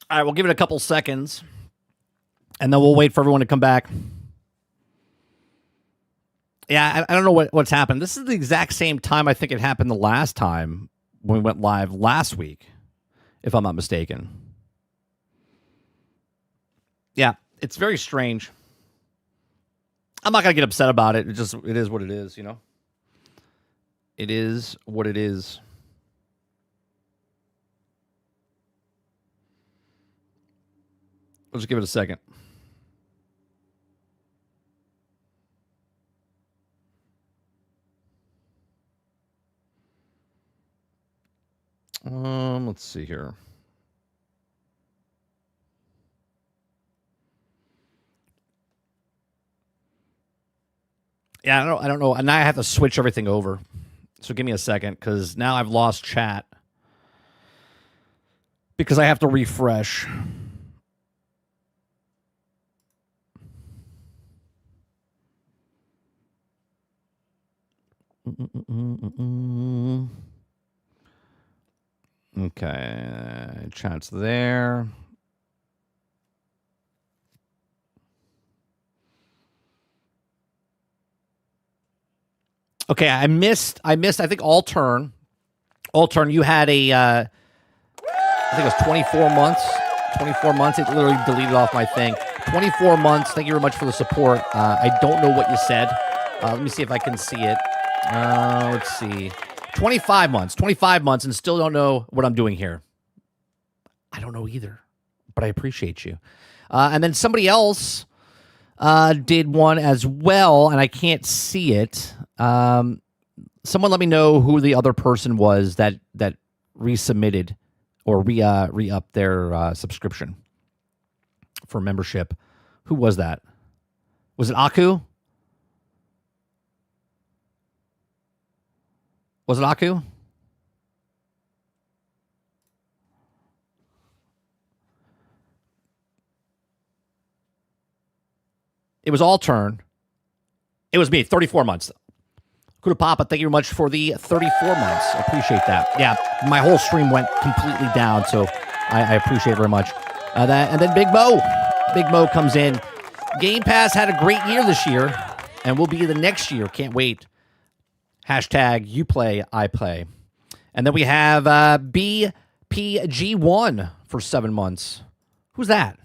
All right, we'll give it a couple seconds, and then we'll wait for everyone to come back. Yeah, I don't know what's happened. This is the exact same time I think it happened the last time when we went live last week, if I'm not mistaken. Yeah, it's very strange. I'm not going to get upset about it. It is what it is, you know? It is what it is. Let's just give it a second. Let's see here. Yeah, I don't know. And now I have to switch everything over. So give me a second, because now I've lost chat. Because I have to refresh. Okay, chat's there. Okay, I missed. I think all turn, you had a, I think it was 24 months. 24 months. It literally deleted off my thing. 24 months. Thank you very much for the support. I don't know what you said. Let me see if I can see it. Let's see. 25 months. 25 months, and still don't know what I'm doing here. I don't know either, but I appreciate you. And then somebody else did one as well, and I can't see it. Someone let me know who the other person was that resubmitted or re-upped their subscription for membership. Who was that? Was it Aku? Was it Aku? It was all turn. It was me, 34 months. Kuda Papa, thank you very much for the 34 months. I appreciate that. Yeah, my whole stream went completely down, so I appreciate it very much. And then Big Mo. Big Mo comes in. Game Pass had a great year this year, and will be the next year. Can't wait. Hashtag you play, I play. And then we have BPG1 for 7 months. Who's that?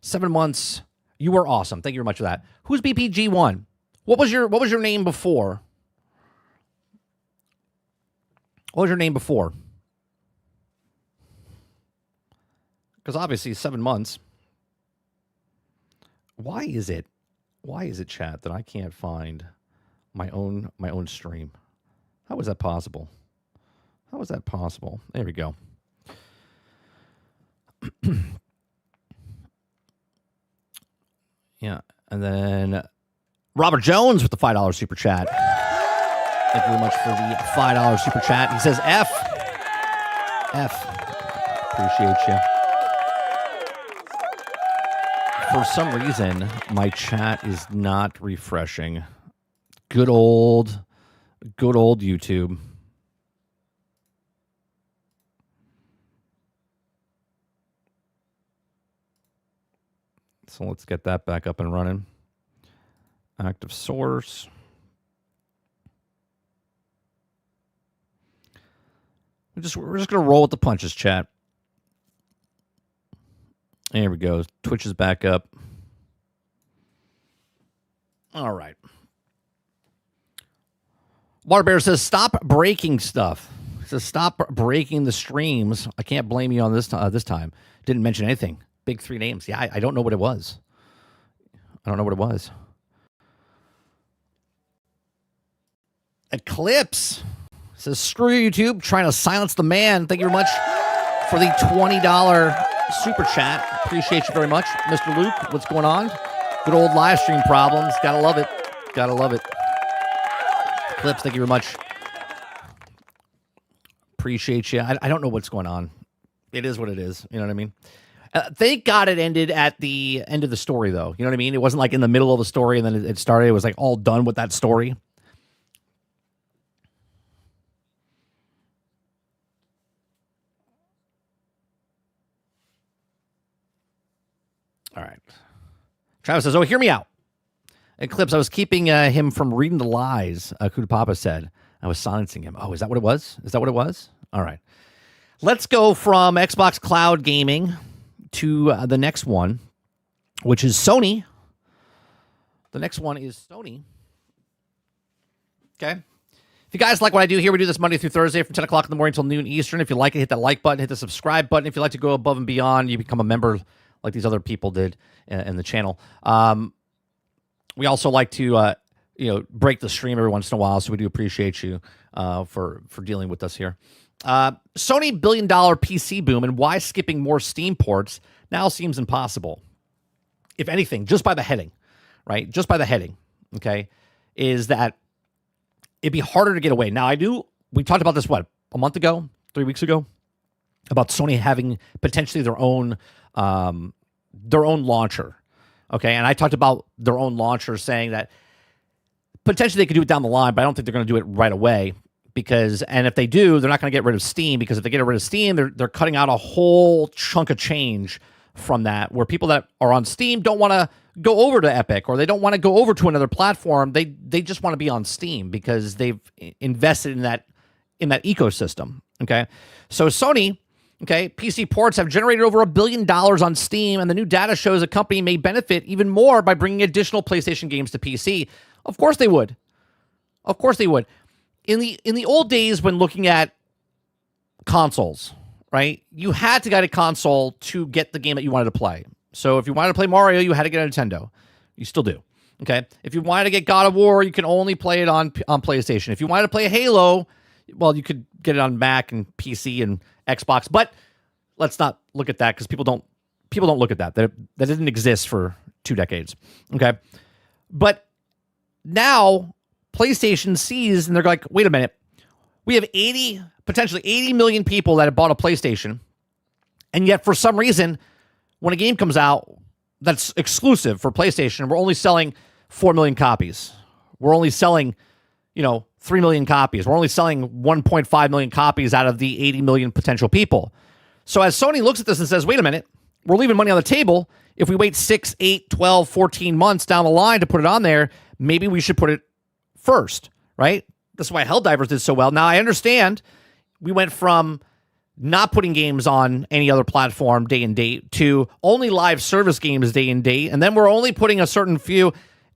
7 months. You were awesome. Thank you very much for that. Who's BPG1? What was your name before? What was your name before? Because obviously 7 months. Why is it, chat, that I can't find my own stream? How is that possible? How is that possible? There we go. Yeah, and then Robert Jones with the $5 super chat. Thank you very much for the $5 super chat. He says F. Appreciate you. For some reason, my chat is not refreshing. Good old YouTube. So let's get that back up and running. Active source. We're just gonna roll with the punches, chat. There we go. Twitch is back up. All right. Water Bear says, stop breaking stuff. He says, stop breaking the streams. I can't blame you on this time. Didn't mention anything. Big 3 names. Yeah, I don't know what it was. I don't know what it was. Eclipse says, screw YouTube, trying to silence the man. Thank you very much for the $20 super chat. Appreciate you very much. Mr. Luke, what's going on? Good old live stream problems. Gotta love it. Gotta love it. Eclipse, thank you very much. Appreciate you. I don't know what's going on. It is what it is. You know what I mean? Thank God it ended at the end of the story, though. You know what I mean? It wasn't like in the middle of the story and then it started. It was like all done with that story. All right. Travis says, hear me out. Eclipse, I was keeping him from reading the lies, Kuda Papa said. I was silencing him. Oh, is that what it was? Is that what it was? All right. Let's go from Xbox Cloud Gaming to the next one, which is Sony. The next one is Sony. Okay. If you guys like what I do here, we do this Monday through Thursday from 10 o'clock in the morning until noon Eastern. If you like it, hit that like button, hit the subscribe button. If you like to go above and beyond, you become a member like these other people did in the channel. We also like to break the stream every once in a while, so we do appreciate you for dealing with us here. Sony billion-dollar PC boom and why skipping more Steam ports now seems impossible. If anything, just by the heading, right? Just by the heading, okay, is that it'd be harder to get away. Now, we talked about this, a month ago, 3 weeks ago, about Sony having potentially their own launcher, okay? And I talked about their own launcher saying that potentially they could do it down the line, but I don't think they're going to do it right away and if they do, they're not going to get rid of Steam, because if they get rid of Steam, they're cutting out a whole chunk of change from that, where people that are on Steam don't want to go over to Epic, or they don't want to go over to another platform. They just want to be on Steam because they've invested in that ecosystem. Okay, so Sony, okay, PC ports have generated over $1 billion on Steam, and the new data shows a company may benefit even more by bringing additional PlayStation games to PC. Of course they would. Of course they would. In the old days, when looking at consoles, right, you had to get a console to get the game that you wanted to play. So if you wanted to play Mario, you had to get a Nintendo. You still do. Okay. If you wanted to get God of War, you can only play it on PlayStation. If you wanted to play Halo, well, you could get it on Mac and PC and Xbox. But let's not look at that, because people don't look at that. That didn't exist for 2 decades. Okay. But now PlayStation sees, and they're like, wait a minute, we have potentially 80 million people that have bought a PlayStation, and yet for some reason, when a game comes out that's exclusive for PlayStation, we're only selling 4 million copies. We're only selling, 3 million copies. We're only selling 1.5 million copies out of the 80 million potential people. So as Sony looks at this and says, wait a minute, we're leaving money on the table. If we wait 6, 8, 12, 14 months down the line to put it on there, maybe we should put it first, right? That's why Helldivers did so well. Now, I understand we went from not putting games on any other platform day and date to only live service games day and date, and then we're only putting a certain few,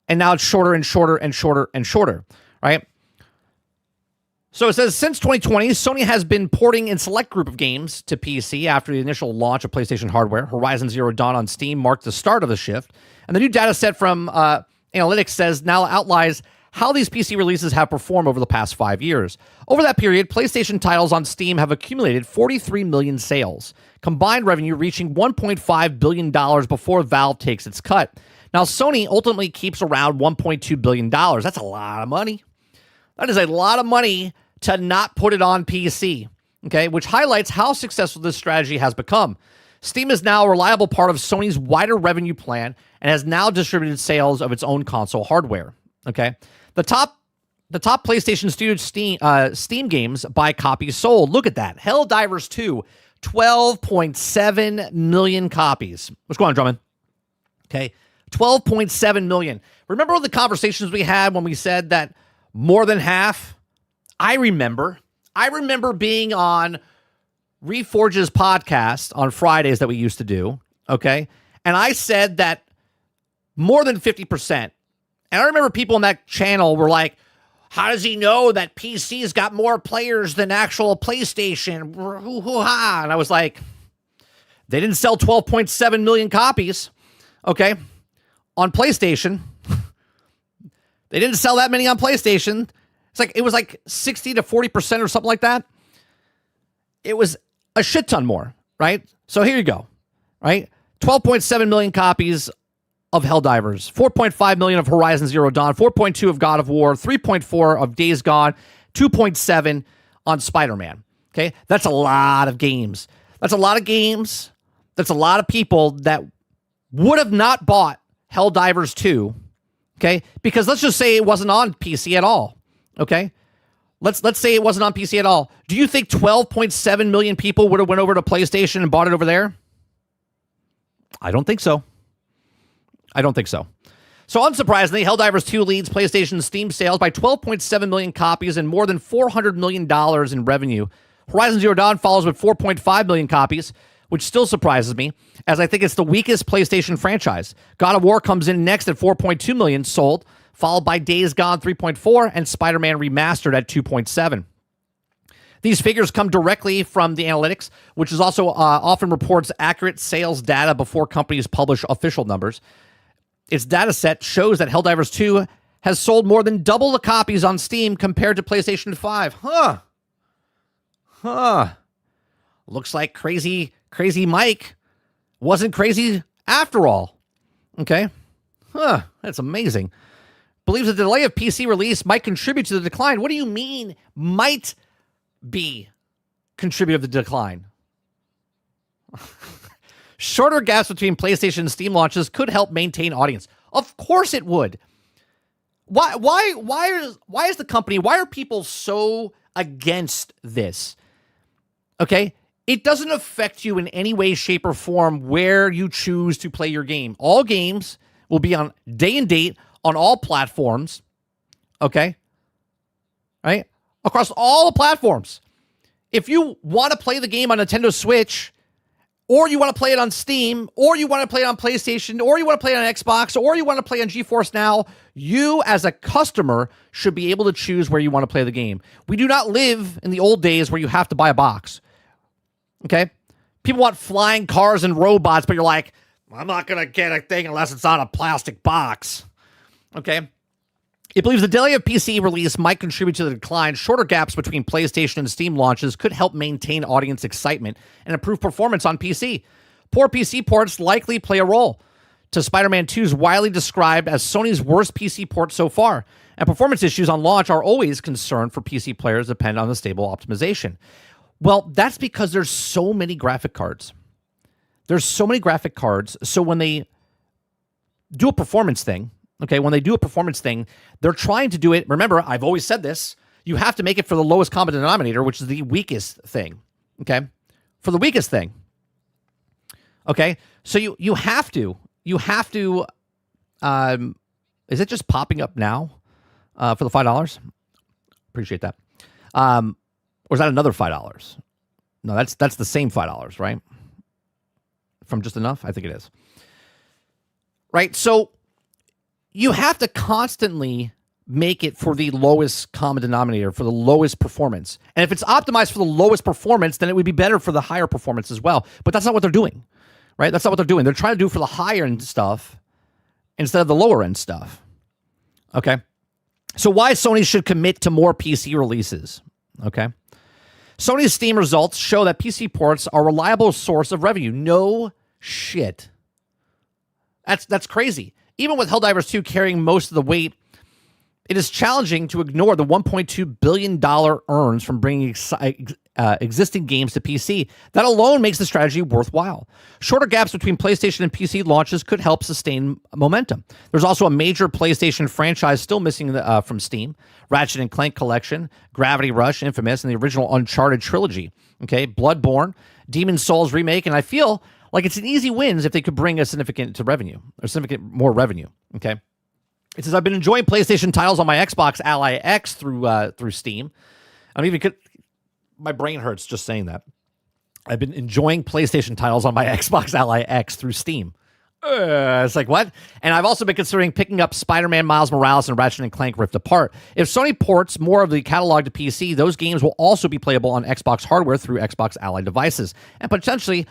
and now it's shorter and shorter and shorter and shorter, right? So it says, since 2020, Sony has been porting a select group of games to PC after the initial launch of PlayStation hardware. Horizon Zero Dawn on Steam marked the start of the shift, and the new data set from Analytics says now outlines how these PC releases have performed over the past 5 years. Over that period, PlayStation titles on Steam have accumulated 43 million sales, combined revenue reaching $1.5 billion before Valve takes its cut. Now, Sony ultimately keeps around $1.2 billion. That's a lot of money. That is a lot of money to not put it on PC, okay, which highlights how successful this strategy has become. Steam is now a reliable part of Sony's wider revenue plan and has now distributed sales of its own console hardware, okay? The top PlayStation Studio Steam games by copies sold. Look at that. Helldivers 2, 12.7 million copies. What's going on, Drummond? Okay, 12.7 million. Remember the conversations we had when we said that more than half? I remember being on Reforge's podcast on Fridays that we used to do, okay? And I said that more than 50%. And I remember people on that channel were like, how does he know that PC's got more players than actual PlayStation? Hoo-hoo-ha. And I was like, they didn't sell 12.7 million copies, okay, on PlayStation. They didn't sell that many on PlayStation. It was like 60 to 40% or something like that. It was a shit ton more, right? So here you go, right? 12.7 million copies of Helldivers, 4.5 million of Horizon Zero Dawn, 4.2 of God of War, 3.4 of Days Gone, 2.7 on Spider-Man. Okay, that's a lot of games. That's a lot of games. That's a lot of people that would have not bought Helldivers 2. Okay, because let's just say it wasn't on PC at all. Okay, let's say it wasn't on PC at all. Do you think 12.7 million people would have went over to PlayStation and bought it over there? I don't think so. I don't think so. So unsurprisingly, Helldivers 2 leads PlayStation Steam sales by 12.7 million copies and more than $400 million in revenue. Horizon Zero Dawn follows with 4.5 million copies, which still surprises me, as I think it's the weakest PlayStation franchise. God of War comes in next at 4.2 million sold, followed by Days Gone 3.4 and Spider-Man Remastered at 2.7. These figures come directly from the analytics, which is also often reports accurate sales data before companies publish official numbers. Its data set shows that Helldivers 2 has sold more than double the copies on Steam compared to PlayStation 5. Looks like crazy Mike wasn't crazy after all. Okay. That's amazing. Believes the delay of PC release might contribute to the decline. What do you mean might be contributive to the decline? Shorter gaps between PlayStation and Steam launches could help maintain audience. Of course it would. Why is the company, why are people so against this? Okay? It doesn't affect you in any way, shape, or form where you choose to play your game. All games will be on day and date on all platforms. Okay? Right? Across all the platforms. If you want to play the game on Nintendo Switch, or you want to play it on Steam, or you want to play it on PlayStation, or you want to play it on Xbox, or you want to play on GeForce Now, you as a customer should be able to choose where you want to play the game. We do not live in the old days where you have to buy a box. Okay? People want flying cars and robots, but you're like, I'm not going to get a thing unless it's on a plastic box. Okay? It believes the delay of PC release might contribute to the decline. Shorter gaps between PlayStation and Steam launches could help maintain audience excitement and improve performance on PC. Poor PC ports likely play a role. To Spider-Man 2 is widely described as Sony's worst PC port so far, and performance issues on launch are always concerned for PC players depend on the stable optimization. Well, that's because there's so many graphic cards. There's so many graphic cards, so when they do a performance thing, okay, when they do a performance thing, they're trying to do it. Remember, I've always said this. You have to make it for the lowest common denominator, which is the weakest thing. Okay? For the weakest thing. Okay? So you have to, is it just popping up now for the $5? Appreciate that. Or is that another $5? No, that's the same $5, right? From Just Enough? I think it is. Right? So you have to constantly make it for the lowest common denominator, for the lowest performance. And if it's optimized for the lowest performance, then it would be better for the higher performance as well. But that's not what they're doing, right? That's not what they're doing. They're trying to do for the higher end stuff instead of the lower end stuff. Okay? So why Sony should commit to more PC releases? Okay? Sony's Steam results show that PC ports are a reliable source of revenue. No shit. That's crazy. Even with Helldivers 2 carrying most of the weight, it is challenging to ignore the $1.2 billion earns from bringing existing games to PC. That alone makes the strategy worthwhile. Shorter gaps between PlayStation and PC launches could help sustain momentum. There's also a major PlayStation franchise still missing from Steam. Ratchet & Clank Collection, Gravity Rush, Infamous, and the original Uncharted trilogy. Okay, Bloodborne, Demon's Souls remake, and I feel like it's an easy wins if they could bring a significant more revenue. Okay, it says I've been enjoying PlayStation titles on my Xbox Ally X through Steam. My brain hurts just saying that. I've been enjoying PlayStation titles on my Xbox Ally X through Steam. It's like, what? And I've also been considering picking up Spider-Man Miles Morales and Ratchet & Clank Rift Apart. If Sony ports more of the catalog to PC, those games will also be playable on Xbox hardware through Xbox Ally devices, and potentially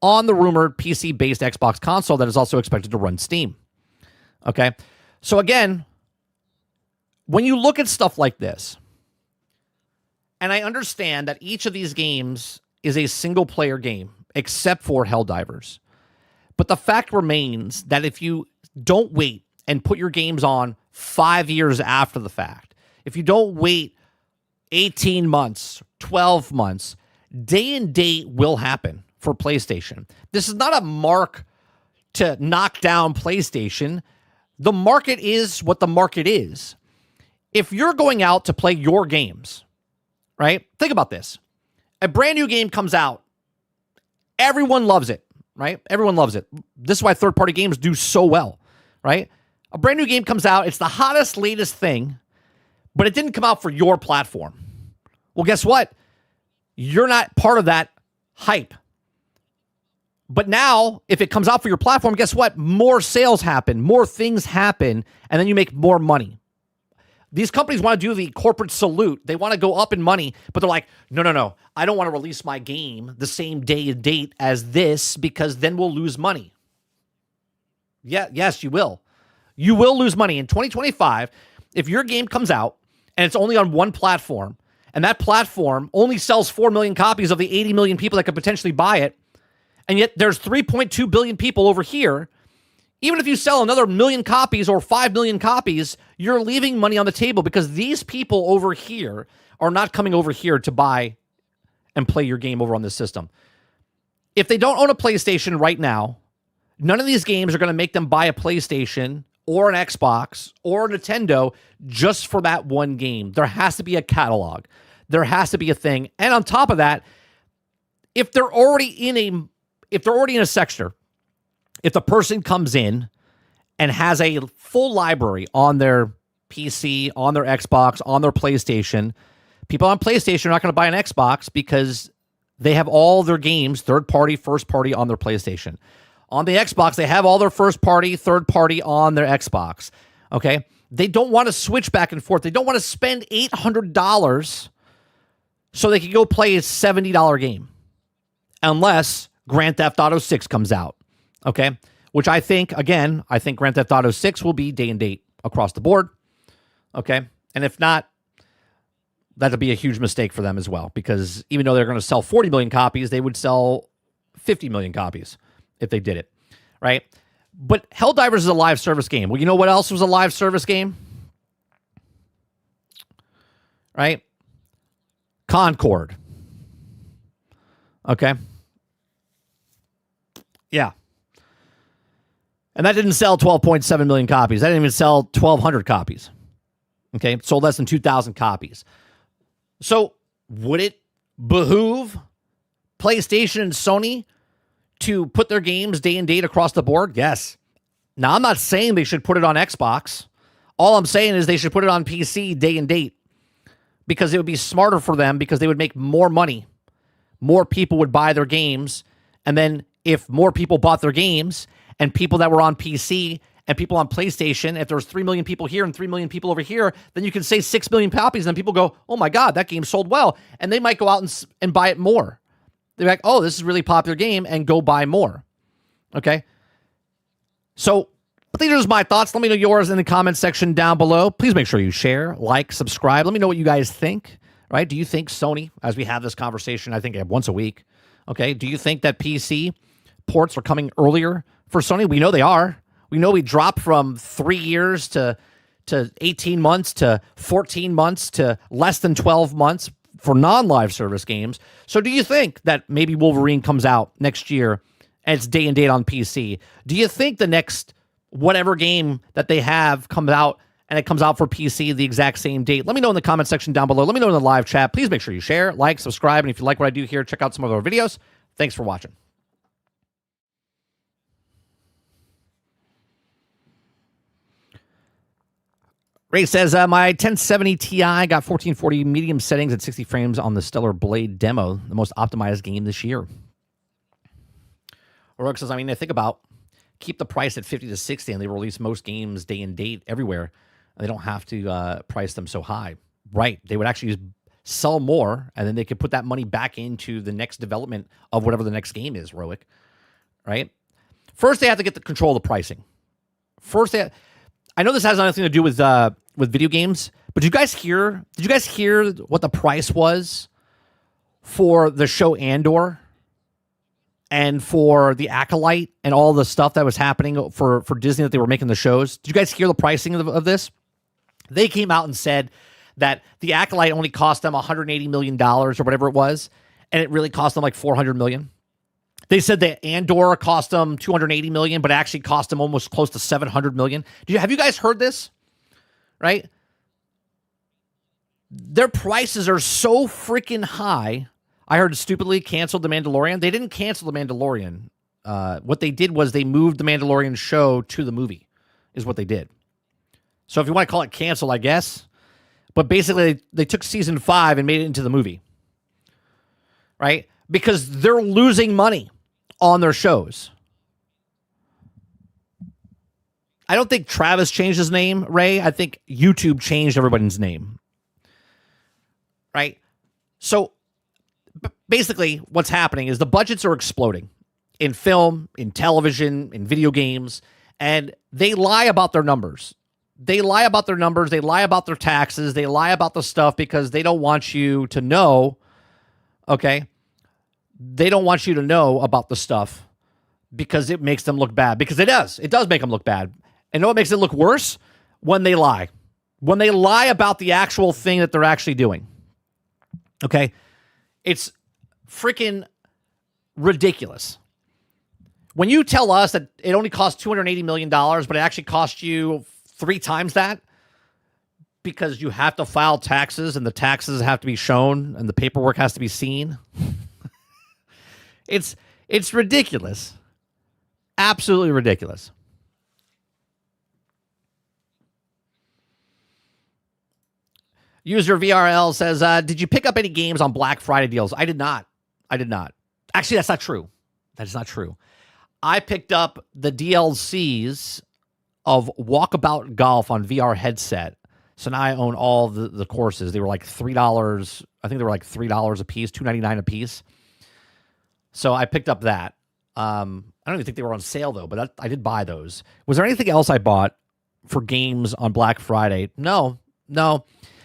on the rumored PC-based Xbox console that is also expected to run Steam. Okay? So again, when you look at stuff like this, and I understand that each of these games is a single-player game, except for Helldivers. But the fact remains that if you don't wait and put your games on 5 years after the fact, if you don't wait 18 months, 12 months, day and date will happen for PlayStation. This is not a mark to knock down PlayStation. The market is what the market is. If you're going out to play your games, right? Think about this. A brand new game comes out. Everyone loves it, right? Everyone loves it. This is why third-party games do so well, right? A brand new game comes out. It's the hottest, latest thing, but it didn't come out for your platform. Well, guess what? You're not part of that hype. But now, if it comes out for your platform, guess what? More sales happen, more things happen, and then you make more money. These companies want to do the corporate salute. They want to go up in money, but they're like, no. I don't want to release my game the same day and date as this because then we'll lose money. Yeah, yes, you will. You will lose money. In 2025, if your game comes out and it's only on one platform, and that platform only sells 4 million copies of the 80 million people that could potentially buy it, and yet there's 3.2 billion people over here, even if you sell another million copies or 5 million copies, you're leaving money on the table because these people over here are not coming over here to buy and play your game over on this system. If they don't own a PlayStation right now, none of these games are going to make them buy a PlayStation or an Xbox or a Nintendo just for that one game. There has to be a catalog. There has to be a thing. And on top of that, if they're already in a sector, if the person comes in and has a full library on their PC, on their Xbox, on their PlayStation, people on PlayStation are not going to buy an Xbox because they have all their games, third party, first party on their PlayStation. On the Xbox, they have all their first party, third party on their Xbox. Okay? They don't want to switch back and forth. They don't want to spend $800 so they can go play a $70 game. Unless Grand Theft Auto 6 comes out. Okay? Which I think Grand Theft Auto 6 will be day and date across the board. Okay? And if not, that'll be a huge mistake for them as well. Because even though they're going to sell 40 million copies, they would sell 50 million copies if they did it. Right? But Helldivers is a live service game. Well, you know what else was a live service game? Right? Concord. Okay? Yeah. And that didn't sell 12.7 million copies. That didn't even sell 1,200 copies. Okay? It sold less than 2,000 copies. So, would it behoove PlayStation and Sony to put their games day and date across the board? Yes. Now, I'm not saying they should put it on Xbox. All I'm saying is they should put it on PC day and date because it would be smarter for them because they would make more money. More people would buy their games. And then if more people bought their games and people that were on PC and people on PlayStation, if there was 3 million people here and 3 million people over here, then you can say 6 million copies and then people go, oh my God, that game sold well. And they might go out and buy it more. They're like, oh, this is a really popular game and go buy more. Okay? So, these are just my thoughts. Let me know yours in the comment section down below. Please make sure you share, like, subscribe. Let me know what you guys think, right? Do you think Sony, as we have this conversation, I think once a week, okay? Do you think that PC ports are coming earlier for Sony? We know they are. We know we dropped from 3 years to 18 months to 14 months to less than 12 months for non-live service games. So do you think that maybe Wolverine comes out next year and it's day and date on PC? Do you think the next whatever game that they have comes out and it comes out for PC the exact same date? Let me know in the comment section down below. Let me know in the live chat. Please make sure you share, like, subscribe, and if you like what I do here, check out some of our videos. Thanks for watching. Ray says, my 1070 Ti got 1440 medium settings at 60 frames on the Stellar Blade demo, the most optimized game this year. Rogue says, I mean, think about keep the price at 50 to 60 and they release most games day and date everywhere. They don't have to price them so high. Right. They would actually sell more and then they could put that money back into the next development of whatever the next game is, Roic. Right? First, they have to get the control of the pricing. I know this has nothing to do with video games, but did you guys hear what the price was for the show Andor and for the Acolyte and all the stuff that was happening for Disney that they were making the shows? Did you guys hear the pricing of this? They came out and said that the Acolyte only cost them $180 million or whatever it was, and it really cost them like $400 million. They said that Andor cost them $280 million, but actually cost them almost close to $700 million. Have you guys heard this? Right? Their prices are so freaking high. I heard stupidly canceled The Mandalorian. They didn't cancel The Mandalorian. What they did was they moved The Mandalorian show to the movie is what they did. So if you want to call it canceled, I guess. But basically, they took season 5 and made it into the movie. Right? Because they're losing money on their shows. I don't think Travis changed his name, Ray. I think YouTube changed everybody's name. Right? So basically, what's happening is the budgets are exploding in film, in television, in video games, and they lie about their numbers. They lie about their numbers. They lie about their taxes. They lie about the stuff because they don't want you to know, okay? They don't want you to know about the stuff because it makes them look bad. Because it does. It does make them look bad. And know what makes it look worse? When they lie. When they lie about the actual thing that they're actually doing. Okay? It's freaking ridiculous. When you tell us that it only costs $280 million, but it actually cost you 3 times that because you have to file taxes and the taxes have to be shown and the paperwork has to be seen. It's ridiculous. Absolutely ridiculous. User VRL says, did you pick up any games on Black Friday deals? I did not. Actually, that's not true. That is not true. I picked up the DLCs of Walkabout Golf on VR headset. So now I own all the courses. They were like $3. I think they were like $3 a piece, $2.99 a piece. So I picked up that. I don't even think they were on sale though, but I did buy those. Was there anything else I bought for games on Black Friday? No.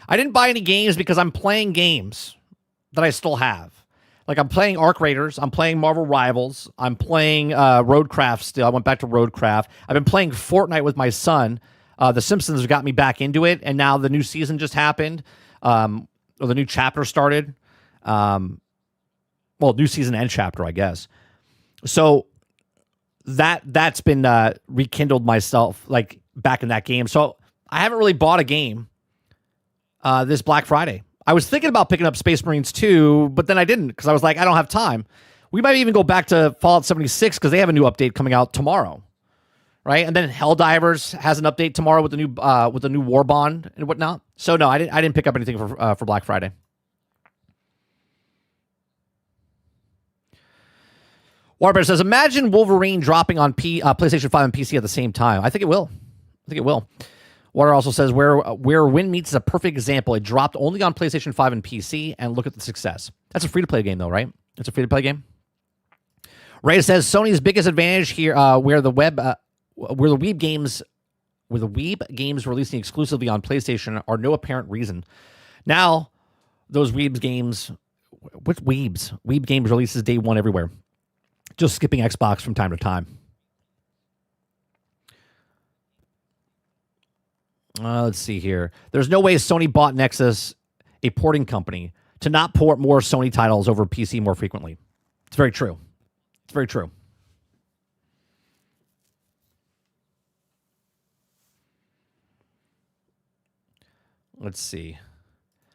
I didn't buy any games because I'm playing games that I still have. Like I'm playing Arc Raiders. I'm playing Marvel Rivals. I'm playing Roadcraft still. I went back to Roadcraft. I've been playing Fortnite with my son. The Simpsons got me back into it, and now the new season just happened. Or the new chapter started. Well, new season and chapter, I guess. So that's been rekindled myself, like back in that game. So I haven't really bought a game this Black Friday. I was thinking about picking up Space Marines 2, but then I didn't because I was like, I don't have time. We might even go back to Fallout 76 because they have a new update coming out tomorrow, right? And then Helldivers has an update tomorrow with the new War Bond and whatnot. So no, I didn't pick up anything for Black Friday. Warbear says, imagine Wolverine dropping on PlayStation 5 and PC at the same time. I think it will. Water also says, where Win Meets is a perfect example. It dropped only on PlayStation 5 and PC, and look at the success. That's a free-to-play game, though, right? It's a free-to-play game. Ray says, Sony's biggest advantage here, where the Weeb games releasing exclusively on PlayStation are no apparent reason. Now, those Weeb games releases day one everywhere. Just skipping Xbox from time to time. Let's see here. There's no way Sony bought Nexus, a porting company, to not port more Sony titles over PC more frequently. It's very true. Let's see.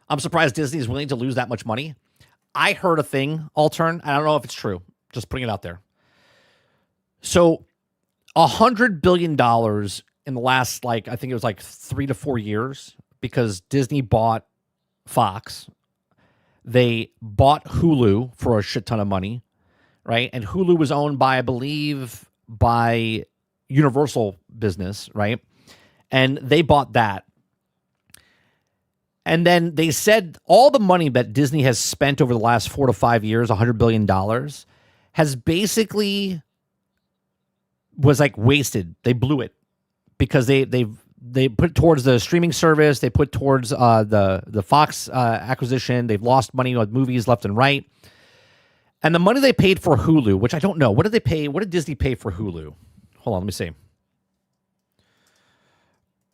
I'm surprised Disney is willing to lose that much money. I heard a thing, Altern. I don't know if it's true. Just putting it out there. So, $100 billion in the last, I think it was 3 to 4 years, because Disney bought Fox. They bought Hulu for a shit ton of money, right? And Hulu was owned by, I believe, by Universal Business, right? And they bought that. And then they said all the money that Disney has spent over the last 4 to 5 years, $100 billion, has basically was wasted. They blew it because they put towards the streaming service. They put towards the Fox acquisition. They've lost money on movies left and right. And the money they paid for Hulu, which I don't know. What did they pay? What did Disney pay for Hulu? Hold on, let me see.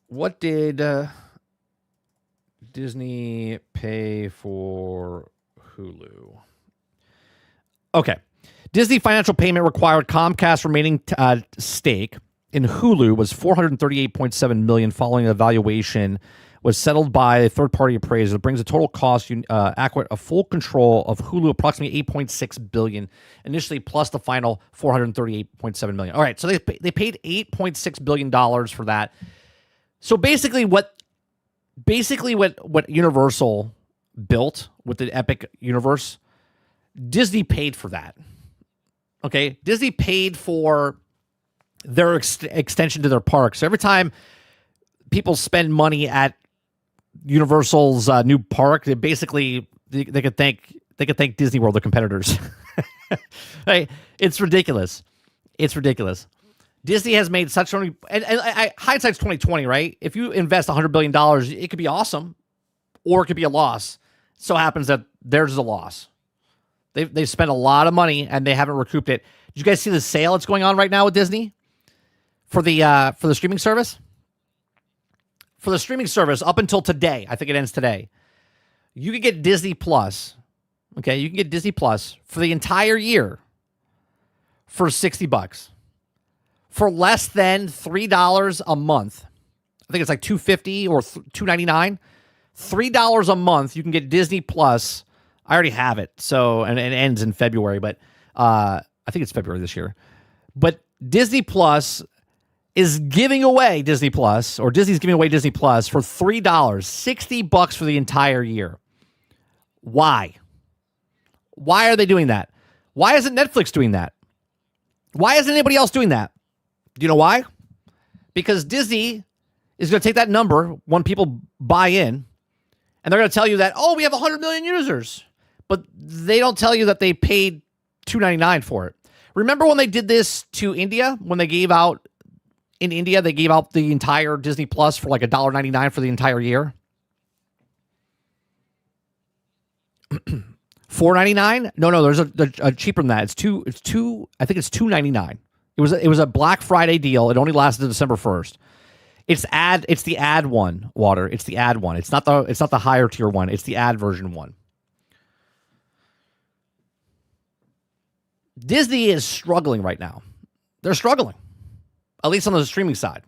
What did Disney pay for Hulu? Okay. Disney financial payment required Comcast remaining stake in Hulu was $438.7 million following a valuation was settled by a third-party appraiser. It brings the total cost accurate a full control of Hulu approximately $8.6 billion initially, plus the final $438.7 million. All right, so they paid $8.6 billion for that. So basically, what Universal built with the Epic universe, Disney paid for that. Okay, Disney paid for their extension to their parks. So every time people spend money at Universal's new park, they basically they could thank Disney World, their competitors. Right? It's ridiculous. It's ridiculous. Disney has made such many, and hindsight's 2020, right? If you invest $100 billion, it could be awesome, or it could be a loss. So happens that theirs is a loss. They've spent a lot of money and they haven't recouped it. Did you guys see the sale that's going on right now with Disney for the streaming service? For the streaming service, up until today, I think it ends today, you can get Disney Plus. Okay, you can get Disney Plus for the entire year for $60 for less than $3 a month. I think it's like $2.50 or $2.99. $3 a month, you can get Disney Plus. I already have it, so and it ends in February, but I think it's February this year. But Disney Plus is giving away Disney Plus, or Disney's giving away Disney Plus for $3, $60 for the entire year. Why? Why are they doing that? Why isn't Netflix doing that? Why isn't anybody else doing that? Do you know why? Because Disney is going to take that number when people buy in, and they're going to tell you that, oh, we have 100 million users. But they don't tell you that they paid $2.99 for it. Remember when they did this to India? When they gave out, in India, they gave out the entire Disney Plus for like $1.99 for the entire year? $4.99? No, there's a cheaper than that. It's two. I think it's $2.99. It was a Black Friday deal. It only lasted December 1st. It's the ad one, Water. It's the ad one. It's not the higher tier one. It's the ad version one. Disney is struggling right now. They're struggling, at least on the streaming side.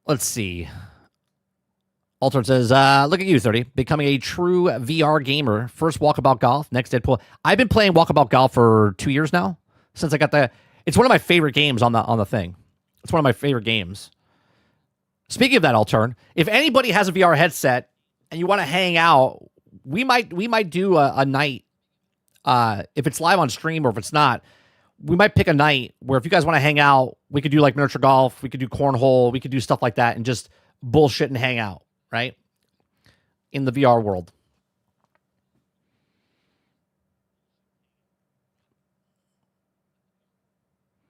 Let's see. Altered says, look at you, 30. Becoming a true VR gamer. First Walkabout Golf, next Deadpool. I've been playing Walkabout Golf for 2 years now. Since I got it's one of my favorite games on the thing. It's one of my favorite games. Speaking of that, Altern, if anybody has a VR headset and you want to hang out, we might do a night. If it's live on stream or if it's not, we might pick a night where if you guys want to hang out, we could do like miniature golf, we could do cornhole, we could do stuff like that and just bullshit and hang out, right? In the VR world.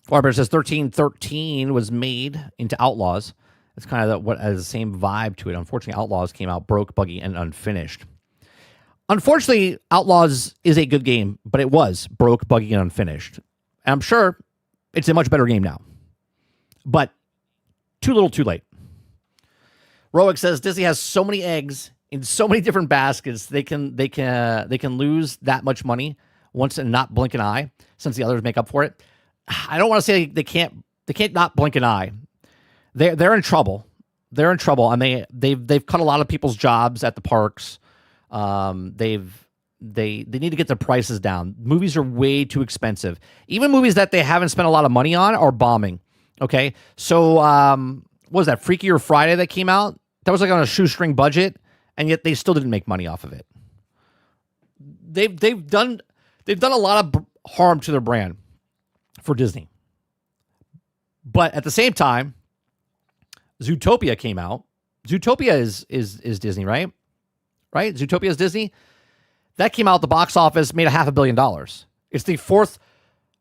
Barber says 1313 was made into Outlaws. It's kind of what has the same vibe to it. Unfortunately, Outlaws came out broke, buggy, and unfinished. Unfortunately, Outlaws is a good game, but it was broke, buggy, and unfinished. And I'm sure it's a much better game now. But too little, too late. Roic says Disney has so many eggs in so many different baskets. They can lose that much money once and not blink an eye, since the others make up for it. I don't want to say they can't not blink an eye. They're in trouble. They're in trouble, and they've cut a lot of people's jobs at the parks. They need to get their prices down. Movies are way too expensive. Even movies that they haven't spent a lot of money on are bombing. Okay, so what was that Freakier Friday that came out? That was like on a shoestring budget, and yet they still didn't make money off of it. They've done a lot of harm to their brand for Disney. But at the same time, Zootopia came out. Zootopia is Disney, right? Right? Zootopia is Disney. That came out at the box office, made $500 million. It's the fourth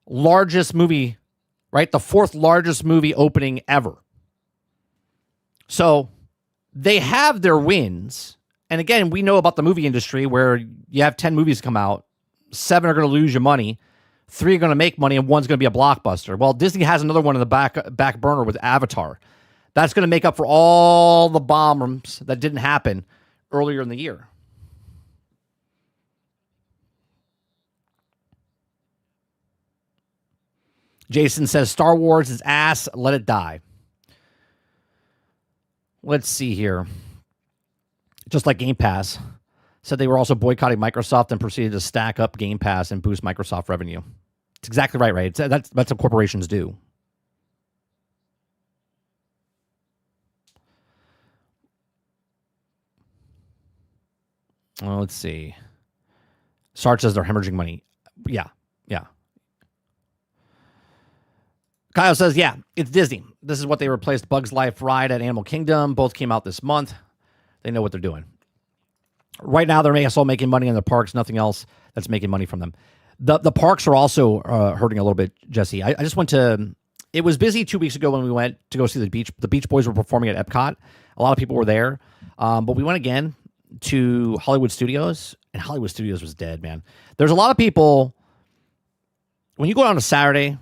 largest movie, right? The fourth largest movie opening ever. So they have their wins. And again, we know about the movie industry where you have 10 movies come out, 7 are going to lose you money, 3 are going to make money, and 1's going to be a blockbuster. Well, Disney has another one in the back burner with Avatar. That's going to make up for all the bombs that didn't happen earlier in the year. Jason says Star Wars is ass. Let it die. Let's see here. Just like Game Pass said they were also boycotting Microsoft and proceeded to stack up Game Pass and boost Microsoft revenue. It's exactly right, right? That's what corporations do. Well, let's see. Sarge says they're hemorrhaging money. Yeah. Kyle says, yeah, it's Disney. This is what they replaced Bug's Life Ride at Animal Kingdom. Both came out this month. They know what they're doing. Right now, they're also making money in the parks. Nothing else that's making money from them. The parks are also hurting a little bit, Jesse. I just went to... It was busy 2 weeks ago when we went to go see the beach. The Beach Boys were performing at Epcot. A lot of people were there. But we went again to Hollywood Studios, and Hollywood Studios was dead, man. There's a lot of people... When you go on a Saturday...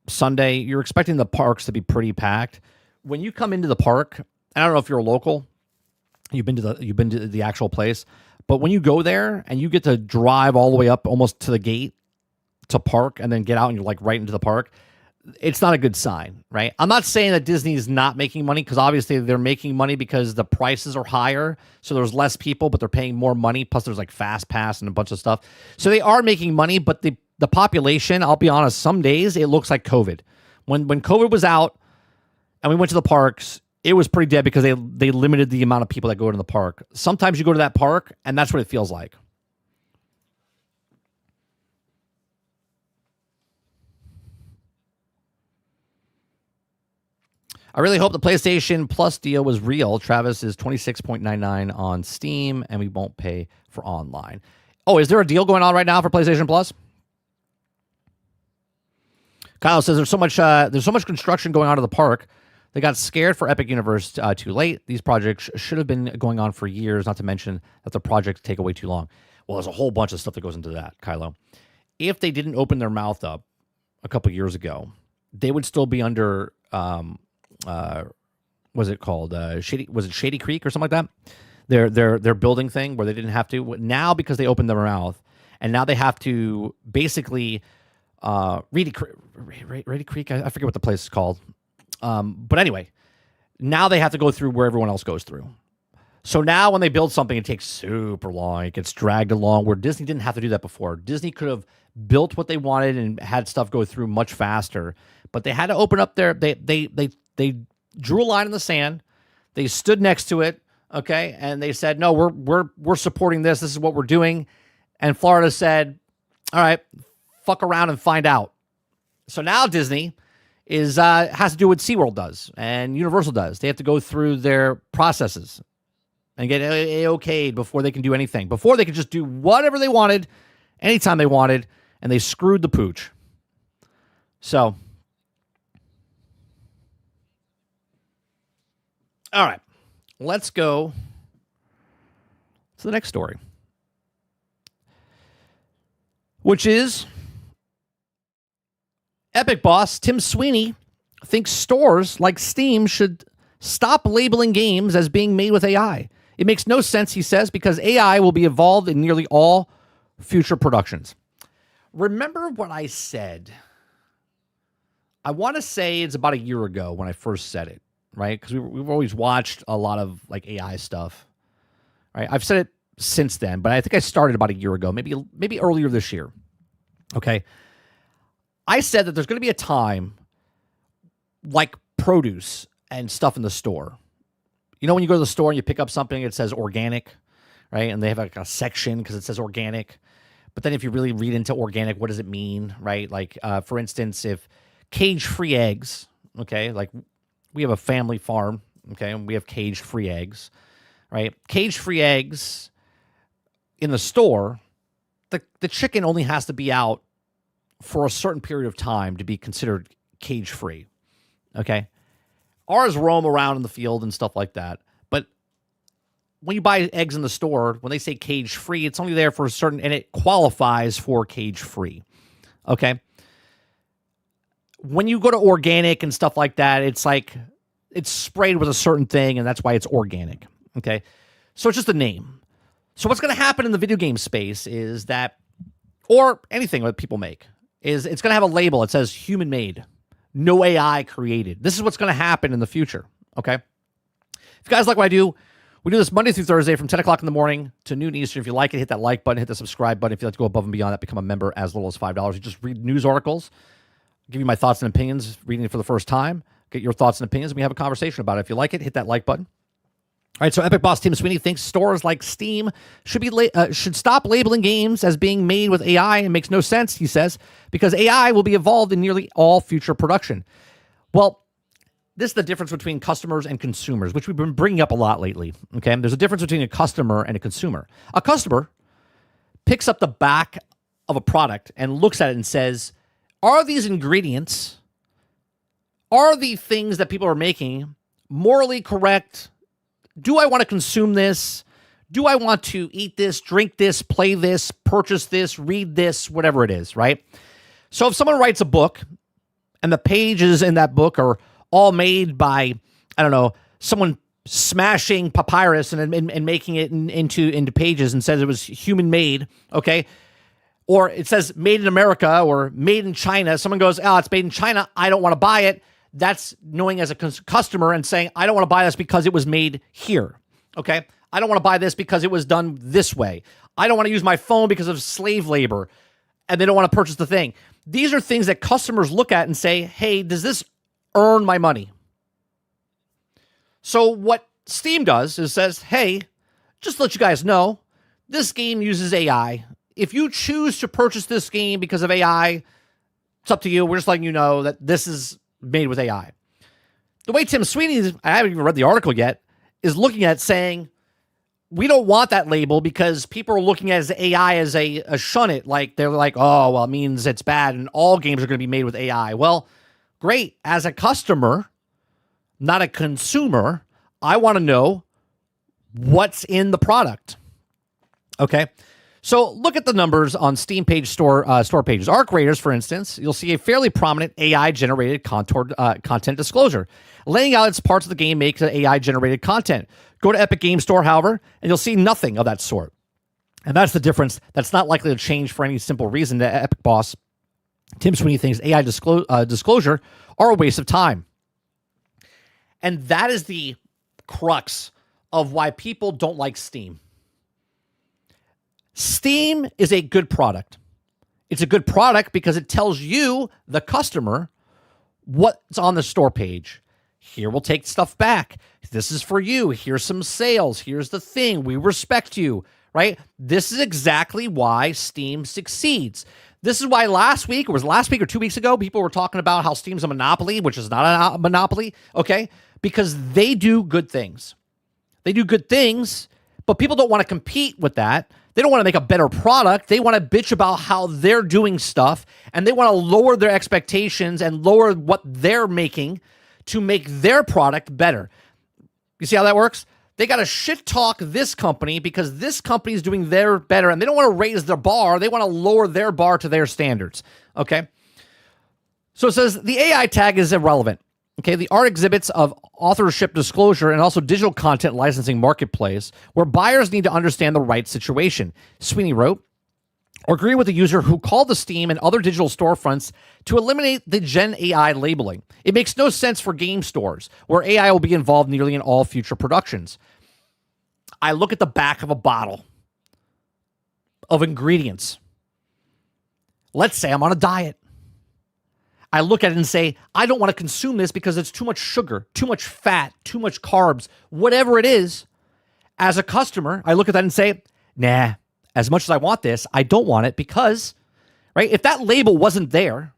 Sunday, you're expecting the parks to be pretty packed. When you come into the park, I don't know if you're a local, you've been to the actual place, but when you go there and you get to drive all the way up almost to the gate to park and then get out and you're like right into the park, it's not a good sign, right? I'm not saying that Disney is not making money, because obviously they're making money because the prices are higher, so there's less people, but they're paying more money. Plus, there's like Fast Pass and a bunch of stuff, so they are making money. But the population, I'll be honest, some days it looks like COVID. When COVID was out and we went to the parks, it was pretty dead because they limited the amount of people that go to the park. Sometimes you go to that park and that's what it feels like. I really hope the PlayStation Plus deal was real. Travis is $26.99 on Steam, and we won't pay for online. Oh, is there a deal going on right now for PlayStation Plus? Kyle says there's so much construction going on at the park. They got scared for Epic Universe too late. These projects should have been going on for years, not to mention that the projects take away too long. Well, there's a whole bunch of stuff that goes into that, Kylo. If they didn't open their mouth up a couple years ago, they would still be under... was it called Shady Creek or something like that? Their building thing where they didn't have to. Now, because they opened their mouth, and now they have to basically Reedy Creek. I forget what the place is called. But anyway, now they have to go through where everyone else goes through. So now when they build something, it takes super long. It gets dragged along, where Disney didn't have to do that before. Disney could have built what they wanted and had stuff go through much faster, but they had to open up their... They drew a line in the sand. They stood next to it, okay, and they said, "No, we're supporting this. This is what we're doing." And Florida said, "All right, fuck around and find out." So now Disney has to do what SeaWorld does and Universal does. They have to go through their processes and get okayed before they can do anything. Before, they could just do whatever they wanted, anytime they wanted, and they screwed the pooch. So... All right, let's go to the next story, which is Epic boss Tim Sweeney thinks stores like Steam should stop labeling games as being made with AI. It makes no sense, he says, because AI will be involved in nearly all future productions. Remember what I said? I want to say it's about a year ago when I first said it. Right? Because we've always watched a lot of like AI stuff. Right? I've said it since then, but I think I started about a year ago, maybe earlier this year. Okay. I said that there's going to be a time like produce and stuff in the store. You know, when you go to the store and you pick up something, it says organic, right? And they have like a section because it says organic. But then if you really read into organic, what does it mean, right? Like, for instance, if cage-free eggs, okay, like we have a family farm, okay, and we have cage-free eggs, right? Cage-free eggs in the store, the chicken only has to be out for a certain period of time to be considered cage-free, okay? Ours roam around in the field and stuff like that, but when you buy eggs in the store, when they say cage-free, it's only there for a certain, and it qualifies for cage-free, okay? When you go to organic and stuff like that, it's like it's sprayed with a certain thing, and that's why it's organic, okay? So it's just a name. So what's going to happen in the video game space is that, or anything that people make, is it's going to have a label. It says human made, no AI created. This is what's going to happen in the future. Okay. If you guys like what I do, we do this Monday through Thursday from 10 o'clock in the morning to noon Eastern. If you like it, hit that like button, hit the subscribe button. If you'd like to go above and beyond that, become a member as little as $5. You just read news articles, give you my thoughts and opinions, reading it for the first time, get your thoughts and opinions, and we have a conversation about it. If you like it, hit that like button. All right, so Epic boss Tim Sweeney thinks stores like Steam should stop labeling games as being made with AI. It makes no sense, he says, because AI will be involved in nearly all future production. Well, this is the difference between customers and consumers, which we've been bringing up a lot lately. Okay, there's a difference between a customer and a consumer. A customer picks up the back of a product and looks at it and says, are these ingredients, are the things that people are making morally correct? Do I want to consume this? Do I want to eat this, drink this, play this, purchase this, read this, whatever it is, right? So if someone writes a book and the pages in that book are all made by, I don't know, someone smashing papyrus and making it into pages and says it was human made, okay? Or it says made in America or made in China. Someone goes, oh, it's made in China. I don't want to buy it. That's knowing as a customer and saying, I don't want to buy this because it was made here, okay? I don't want to buy this because it was done this way. I don't want to use my phone because of slave labor, and they don't want to purchase the thing. These are things that customers look at and say, hey, does this earn my money? So what Steam does is says, hey, just to let you guys know, this game uses AI. If you choose to purchase this game because of AI, it's up to you. We're just letting you know that this is made with AI. The way Tim Sweeney, I haven't even read the article yet, is looking at saying, we don't want that label because people are looking at AI as a shun it. Like, they're like, oh, well, it means it's bad and all games are going to be made with AI. Well, great. As a customer, not a consumer, I want to know what's in the product. Okay. So look at the numbers on Steam page store pages. Arc Raiders, for instance, you'll see a fairly prominent AI-generated content disclosure. Laying out its parts of the game makes it AI-generated content. Go to Epic Game Store, however, and you'll see nothing of that sort. And that's the difference. That's not likely to change for any simple reason that Epic boss Tim Sweeney thinks AI disclosure are a waste of time. And that is the crux of why people don't like Steam. Steam is a good product. It's a good product because it tells you, the customer, what's on the store page. Here, we'll take stuff back. This is for you. Here's some sales. Here's the thing. We respect you, right? This is exactly why Steam succeeds. This is why last week or 2 weeks ago, people were talking about how Steam's a monopoly, which is not a monopoly, okay? Because they do good things. They do good things, but people don't want to compete with that. They don't want to make a better product. They want to bitch about how they're doing stuff, and they want to lower their expectations and lower what they're making to make their product better. You see how that works? They got to shit talk this company because this company is doing their better, and they don't want to raise their bar. They want to lower their bar to their standards. Okay? So it says the AI tag is irrelevant. Okay, the art exhibits of authorship disclosure and also digital content licensing marketplace where buyers need to understand the right situation. Sweeney wrote, or agree with the user who called the Steam and other digital storefronts to eliminate the Gen AI labeling. It makes no sense for game stores where AI will be involved nearly in all future productions. I look at the back of a bottle of ingredients. Let's say I'm on a diet. I look at it and say, I don't want to consume this because it's too much sugar, too much fat, too much carbs, whatever it is. As a customer, I look at that and say, nah, as much as I want this, I don't want it because, right? If that label wasn't there,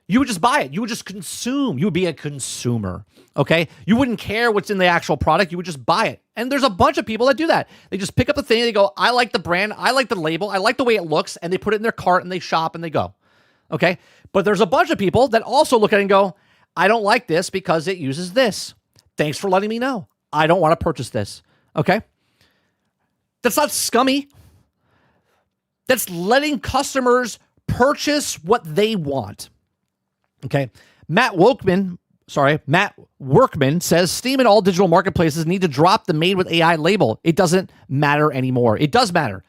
you would just buy it. You would just consume. You would be a consumer, okay? You wouldn't care what's in the actual product. You would just buy it. And there's a bunch of people that do that. They just pick up the thing. They go, I like the brand. I like the label. I like the way it looks. And they put it in their cart and they shop and they go, okay? But there's a bunch of people that also look at it and go, I don't like this because it uses this. Thanks for letting me know. I don't want to purchase this, okay? That's not scummy. That's letting customers purchase what they want. Okay. Matt Workman says Steam and all digital marketplaces need to drop the made with AI label. It doesn't matter anymore. It does matter.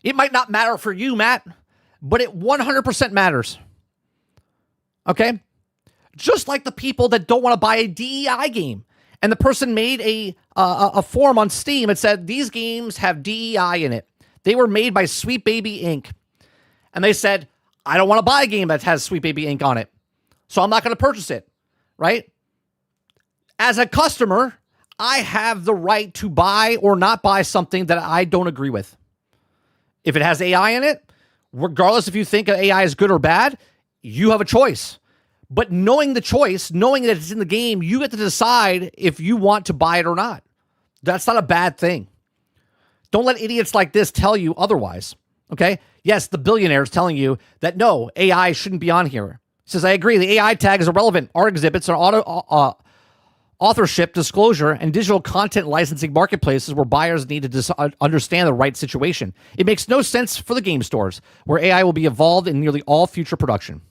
It might not matter for you, Matt. but it 100% matters. Okay? Just like the people that don't want to buy a DEI game. And the person made a form on Steam that said, these games have DEI in it. They were made by Sweet Baby Inc. And they said, I don't want to buy a game that has Sweet Baby Inc. on it. So I'm not going to purchase it, right? As a customer, I have the right to buy or not buy something that I don't agree with. If it has AI in it, regardless if you think AI is good or bad, you have a choice. But knowing the choice, knowing that it's in the game, you get to decide if you want to buy it or not. That's not a bad thing. Don't let idiots like this tell you otherwise, okay? Yes, the billionaire is telling you that no, AI shouldn't be on here. He says, I agree, the AI tag is irrelevant. Art exhibits are authorship, disclosure, and digital content licensing marketplaces where buyers need to understand the right situation. It makes no sense for the game stores, where AI will be evolved in nearly all future production.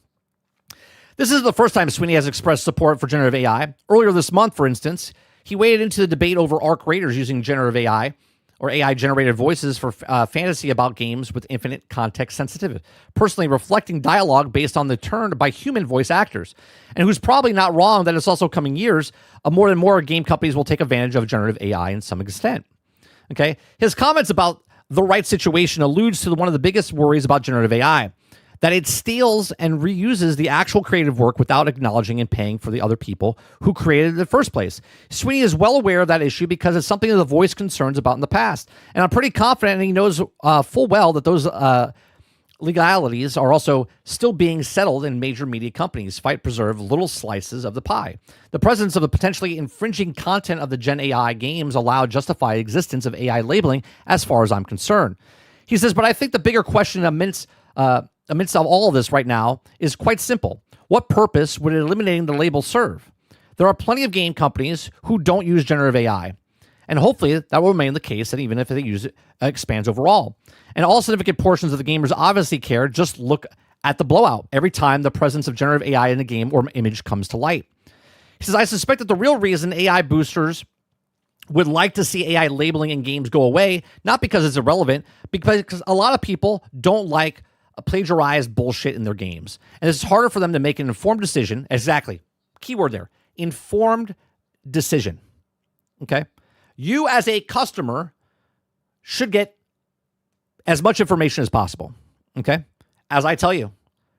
This isn't the first time Sweeney has expressed support for generative AI. Earlier this month, for instance, he waded into the debate over ARC Raiders using generative AI, or AI-generated voices for fantasy about games with infinite context sensitivity, personally reflecting dialogue based on the turn by human voice actors. And who's probably not wrong that it's also coming years, more and more game companies will take advantage of generative AI in some extent. Okay? His comments about the right situation alludes to one of the biggest worries about generative AI, that it steals and reuses the actual creative work without acknowledging and paying for the other people who created it in the first place. Sweeney is well aware of that issue because it's something that the voice concerns about in the past. And I'm pretty confident he knows full well that those legalities are also still being settled in major media companies fight preserve little slices of the pie. The presence of the potentially infringing content of the Gen AI games allow justify existence of AI labeling as far as I'm concerned. He says, but I think the bigger question amidst of all of this right now is quite simple. What purpose would eliminating the label serve? There are plenty of game companies who don't use generative AI. And hopefully that will remain the case, and even if they use it, expands overall. And all significant portions of the gamers obviously care. Just look at the blowout every time the presence of generative AI in a game or image comes to light. He says, I suspect that the real reason AI boosters would like to see AI labeling in games go away, not because it's irrelevant, because a lot of people don't like plagiarized bullshit in their games. And it's harder for them to make an informed decision. Exactly. Keyword there. Informed decision. Okay? You as a customer should get as much information as possible. Okay? As I tell you,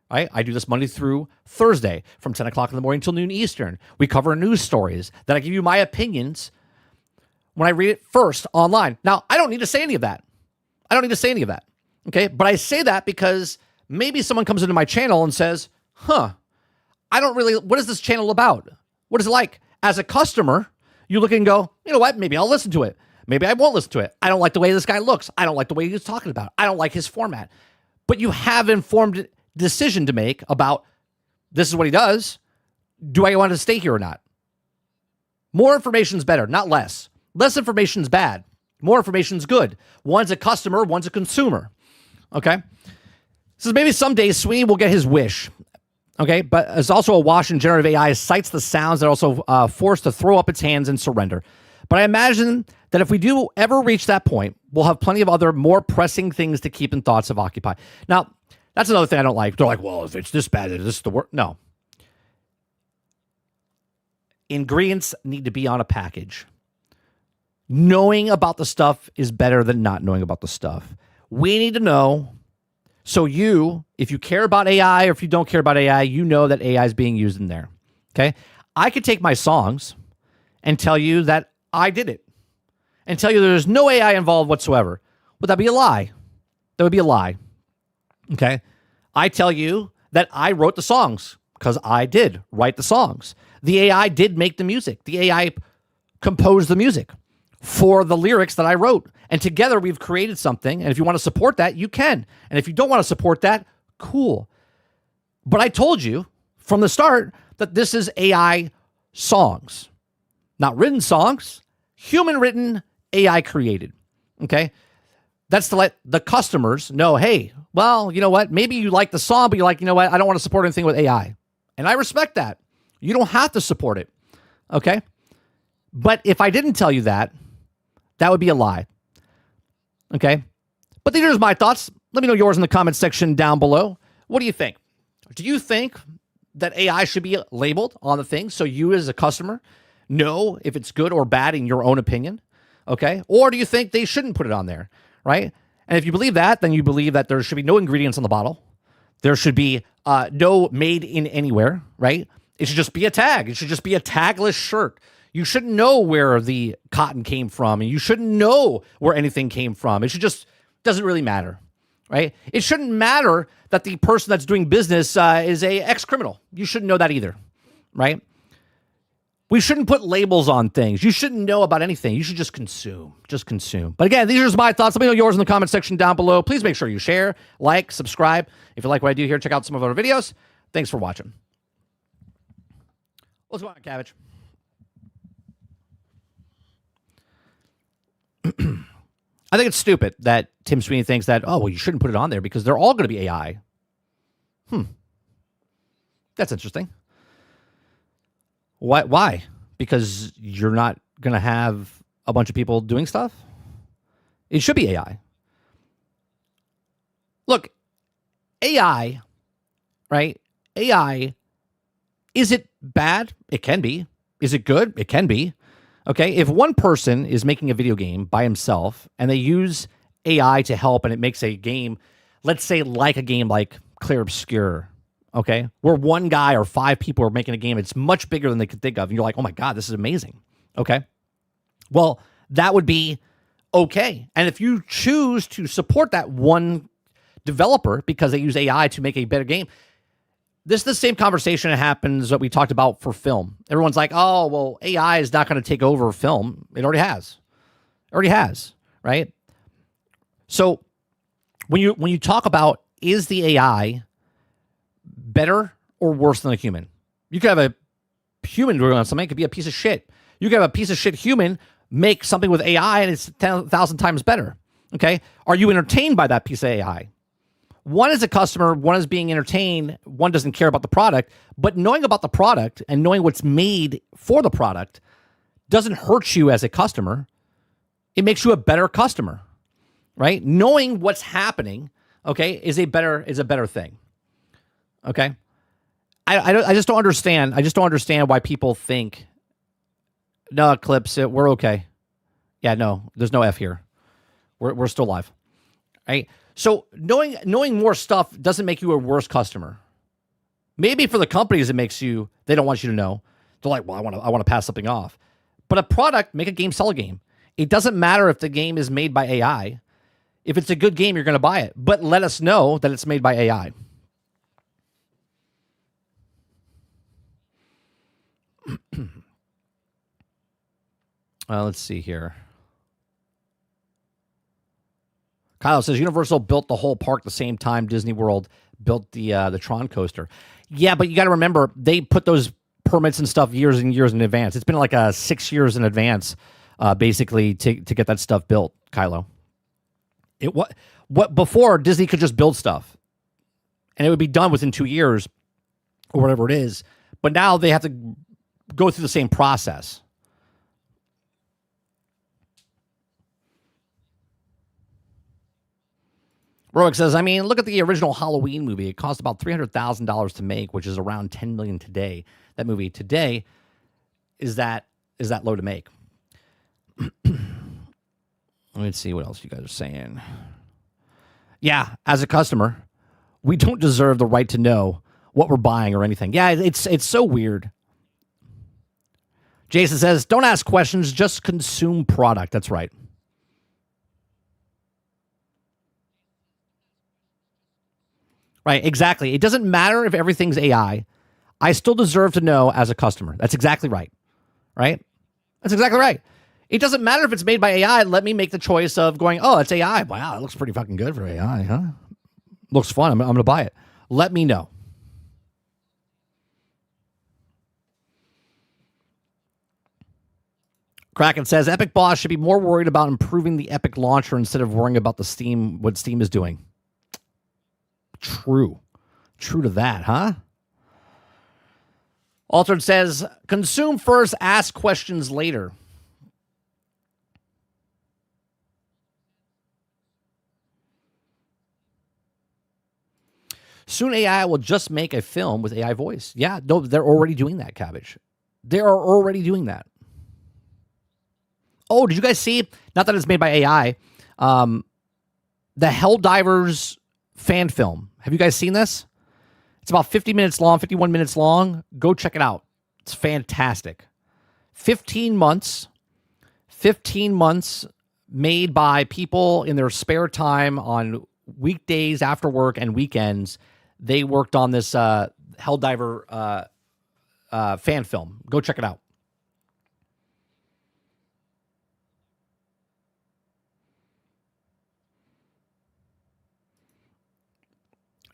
right? I do this Monday through Thursday from 10 o'clock in the morning till noon Eastern. We cover news stories that I give you my opinions when I read it first online. Now, I don't need to say any of that. Okay, but I say that because maybe someone comes into my channel and says, what is this channel about? What is it like? As a customer, you look and go, you know what? Maybe I'll listen to it. Maybe I won't listen to it. I don't like the way this guy looks. I don't like the way he's talking about it. I don't like his format. But you have informed decision to make about this is what he does. Do I want to stay here or not? More information is better, not less. Less information is bad. More information is good. One's a customer, one's a consumer. Okay? So maybe someday Sweeney will get his wish. Okay? But it's also a wash in generative AI cites the sounds that are also forced to throw up its hands and surrender. But I imagine that if we do ever reach that point, we'll have plenty of other more pressing things to keep in thoughts of Occupy. Now, that's another thing I don't like. They're like, well, if it's this bad, this is the worst. No. Ingredients need to be on a package. Knowing about the stuff is better than not knowing about the stuff. We need to know. So if you care about AI or if you don't care about AI, you know that AI is being used in there. Okay? I could take my songs and tell you that I did it and tell you there's no AI involved whatsoever. Would that be a lie? That would be a lie. Okay? I tell you that I wrote the songs because I did write the songs. The AI did make the music. The AI composed the music for the lyrics that I wrote. And together we've created something. And if you want to support that, you can. And if you don't want to support that, cool. But I told you from the start that this is AI songs. Not written songs, human written, AI created. Okay? That's to let the customers know, hey, well, you know what? Maybe you like the song, but you're like, you know what? I don't want to support anything with AI. And I respect that. You don't have to support it. Okay? But if I didn't tell you that, that would be a lie. Okay? But these are my thoughts. Let me know yours in the comments section down below. What do you think? Do you think that AI should be labeled on the thing so you as a customer know if it's good or bad in your own opinion? Okay. Or do you think they shouldn't put it on there? Right. And if you believe that, then you believe that there should be no ingredients on the bottle. There should be no made in anywhere. Right. It should just be a tag. It should just be a tagless shirt. You shouldn't know where the cotton came from, and you shouldn't know where anything came from. It should just doesn't really matter. Right. It shouldn't matter that the person that's doing business is a ex-criminal. You shouldn't know that either. Right. We shouldn't put labels on things. You shouldn't know about anything. You should just consume. Just consume. But again, these are my thoughts. Let me know yours in the comment section down below. Please make sure you share, like, subscribe. If you like what I do here, check out some of our videos. Thanks for watching. What's going on, Cabbage? I think it's stupid that Tim Sweeney thinks that, oh, well, you shouldn't put it on there because they're all going to be AI. That's interesting. Why? Because you're not going to have a bunch of people doing stuff? It should be AI. Look, AI, right? AI, is it bad? It can be. Is it good? It can be. Okay, if one person is making a video game by himself and they use AI to help and it makes a game, let's say like a game like Clear Obscure, okay, where one guy or 5 people are making a game, it's much bigger than they could think of, and you're like, oh my God, this is amazing, okay? Well, that would be okay. And if you choose to support that one developer because they use AI to make a better game, this is the same conversation that happens that we talked about for film. Everyone's like, oh, well, AI is not going to take over film. It already has. It already has, right? So when you talk about is the AI better or worse than a human? You could have a human doing on something. It could be a piece of shit. You could have a piece of shit human make something with AI and it's 10,000 times better. Okay? Are you entertained by that piece of AI? One is a customer, one is being entertained, one doesn't care about the product, but knowing about the product and knowing what's made for the product doesn't hurt you as a customer. It makes you a better customer, right? Knowing what's happening, okay, is a better thing. Okay? I just don't understand. I just don't understand why people think, no, Eclipse, we're okay. Yeah, no, there's no F here. We're still live, right? So knowing more stuff doesn't make you a worse customer. Maybe for the companies, it makes you, they don't want you to know. They're like, well, I want to pass something off. But a product, make a game, sell a game. It doesn't matter if the game is made by AI. If it's a good game, you're going to buy it. But let us know that it's made by AI. Let's see here. Kyle says Universal built the whole park the same time Disney World built the Tron coaster. Yeah, but you got to remember they put those permits and stuff years and years in advance. It's been like 6 years in advance, basically to get that stuff built. Kylo, what before Disney could just build stuff, and it would be done within 2 years or whatever it is. But now they have to go through the same process. Roic says, I mean, look at the original Halloween movie. It cost about $300,000 to make, which is around $10 million today. That movie today is that low to make. Let's see what else you guys are saying. Yeah, as a customer, we don't deserve the right to know what we're buying or anything. Yeah, it's so weird. Jason says, don't ask questions, just consume product. That's right. Right, exactly. It doesn't matter if everything's AI. I still deserve to know as a customer. That's exactly right. Right? That's exactly right. It doesn't matter if it's made by AI. Let me make the choice of going, oh, it's AI. Wow, it looks pretty fucking good for AI, huh? Looks fun. I'm going to buy it. Let me know. Kraken says, Epic Boss should be more worried about improving the Epic launcher instead of worrying about what Steam is doing. True to that, huh? Altered says, consume first, ask questions later. Soon AI will just make a film with AI voice. Yeah, no, they're already doing that, Cabbage. They are already doing that. Oh, did you guys see? Not that it's made by AI. The Helldivers fan film. Have you guys seen this? It's about 50 minutes long, 51 minutes long. Go check it out. It's fantastic. 15 months made by people in their spare time on weekdays after work and weekends. They worked on this Helldiver fan film. Go check it out.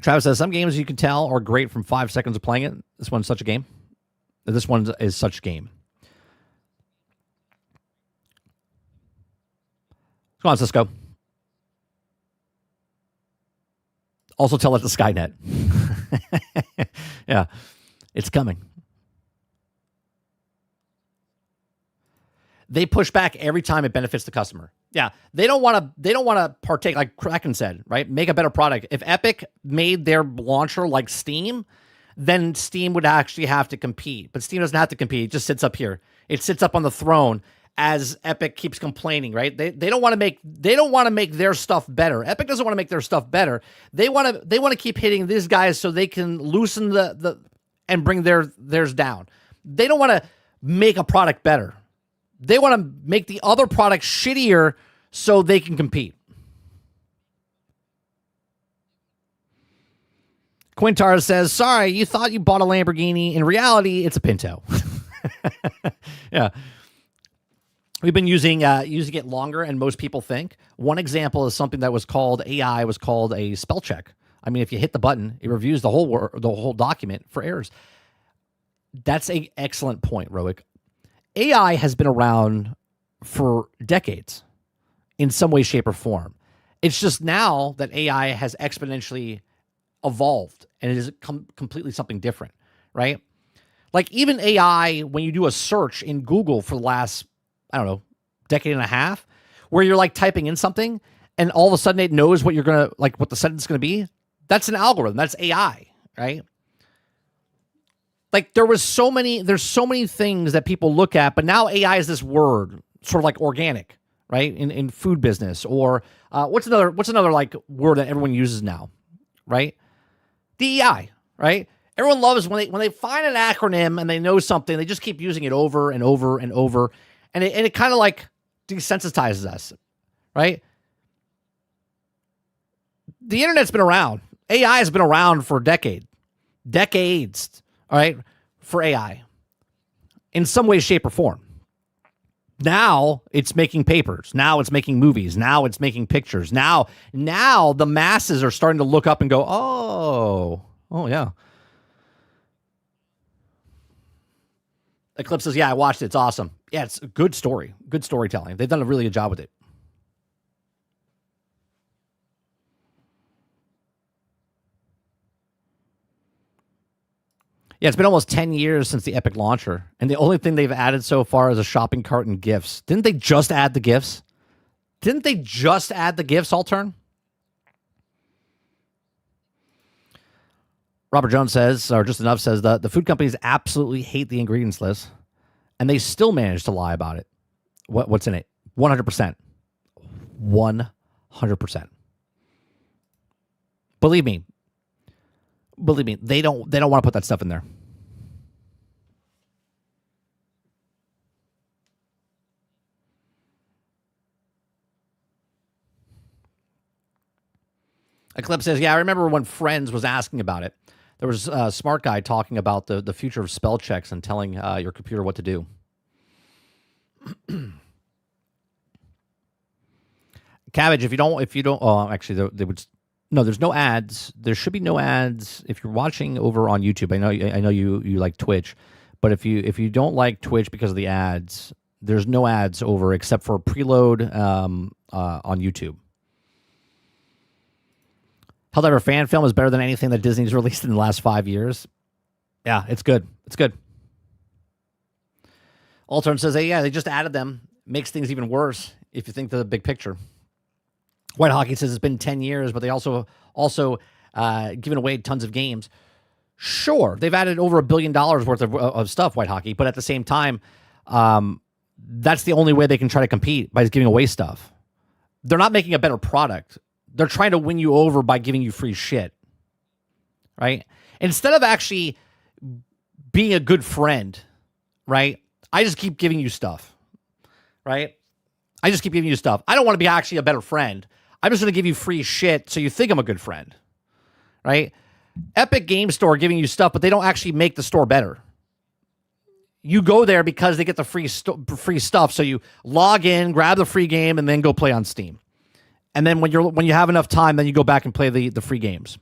Travis says, some games you can tell are great from 5 seconds of playing it. This one's such a game. This one is such a game. Come on, Cisco. Also tell it to Skynet. Yeah, it's coming. They push back every time it benefits the customer. Yeah, they don't want to partake, like Kraken said, right? Make a better product. If Epic made their launcher like Steam, then Steam would actually have to compete. But Steam doesn't have to compete. It just sits up here. It sits up on the throne as Epic keeps complaining, right? They don't want to make their stuff better. Epic doesn't want to make their stuff better. They want to keep hitting these guys so they can loosen the and bring theirs down. They don't want to make a product better. They want to make the other product shittier so they can compete. Quintar says, sorry, you thought you bought a Lamborghini. In reality, it's a Pinto. Yeah. We've been using it longer, and most people think. One example is something that was called AI, was called a spell check. I mean, if you hit the button, it reviews the whole document for errors. That's an excellent point, Roic. AI has been around for decades in some way, shape, or form. It's just now that AI has exponentially evolved and it is completely something different, right? Like even AI, when you do a search in Google for the last, I don't know, decade and a half, where you're like typing in something and all of a sudden it knows what you're going to, like what the sentence is going to be. That's an algorithm. That's AI, right? Like there's so many things that people look at, but now AI is this word, sort of like organic, right? In food business, or what's another like word that everyone uses now, right? DEI, right? Everyone loves when they find an acronym and they know something, they just keep using it over and over and over, and it kind of like desensitizes us, right? The internet's been around. AI has been around for decades. All right, for AI, in some way, shape, or form. Now it's making papers. Now it's making movies. Now it's making pictures. Now the masses are starting to look up and go, oh yeah. Eclipse says, yeah, I watched it. It's awesome. Yeah, it's a good story. Good storytelling. They've done a really good job with it. Yeah, it's been almost 10 years since the Epic launcher, and the only thing they've added so far is a shopping cart and gifts. Didn't they just add the gifts? Altern? Robert Jones says, or Just Enough says, the food companies absolutely hate the ingredients list, and they still manage to lie about it. What's in it? 100%. 100%. Believe me, they don't want to put that stuff in there. Eclipse says, yeah, I remember when Friends was asking about it. There was a smart guy talking about the future of spell checks and telling your computer what to do. Cabbage, if you don't, oh, actually, they would. No, there's no ads. There should be no ads if you're watching over on YouTube. I know you like Twitch, but if you don't like Twitch because of the ads, there's no ads over except for preload on YouTube. Helldiver fan film is better than anything that Disney's released in the last 5 years. Yeah, it's good. It's good. Altern says, hey, yeah, they just added them. Makes things even worse if you think the big picture. White Hockey says it's been 10 years, but they also giving away tons of games. Sure, they've added over $1 billion worth of stuff, White Hockey, but at the same time, that's the only way they can try to compete, by giving away stuff. They're not making a better product. They're trying to win you over by giving you free shit, right? Instead of actually being a good friend, right? I just keep giving you stuff, right? I just keep giving you stuff. I don't want to be actually a better friend. I'm just going to give you free shit so you think I'm a good friend, right? Epic Game Store giving you stuff, but they don't actually make the store better. You go there because they get the free stuff, so you log in, grab the free game, and then go play on Steam. And then when you have enough time, then you go back and play the free games.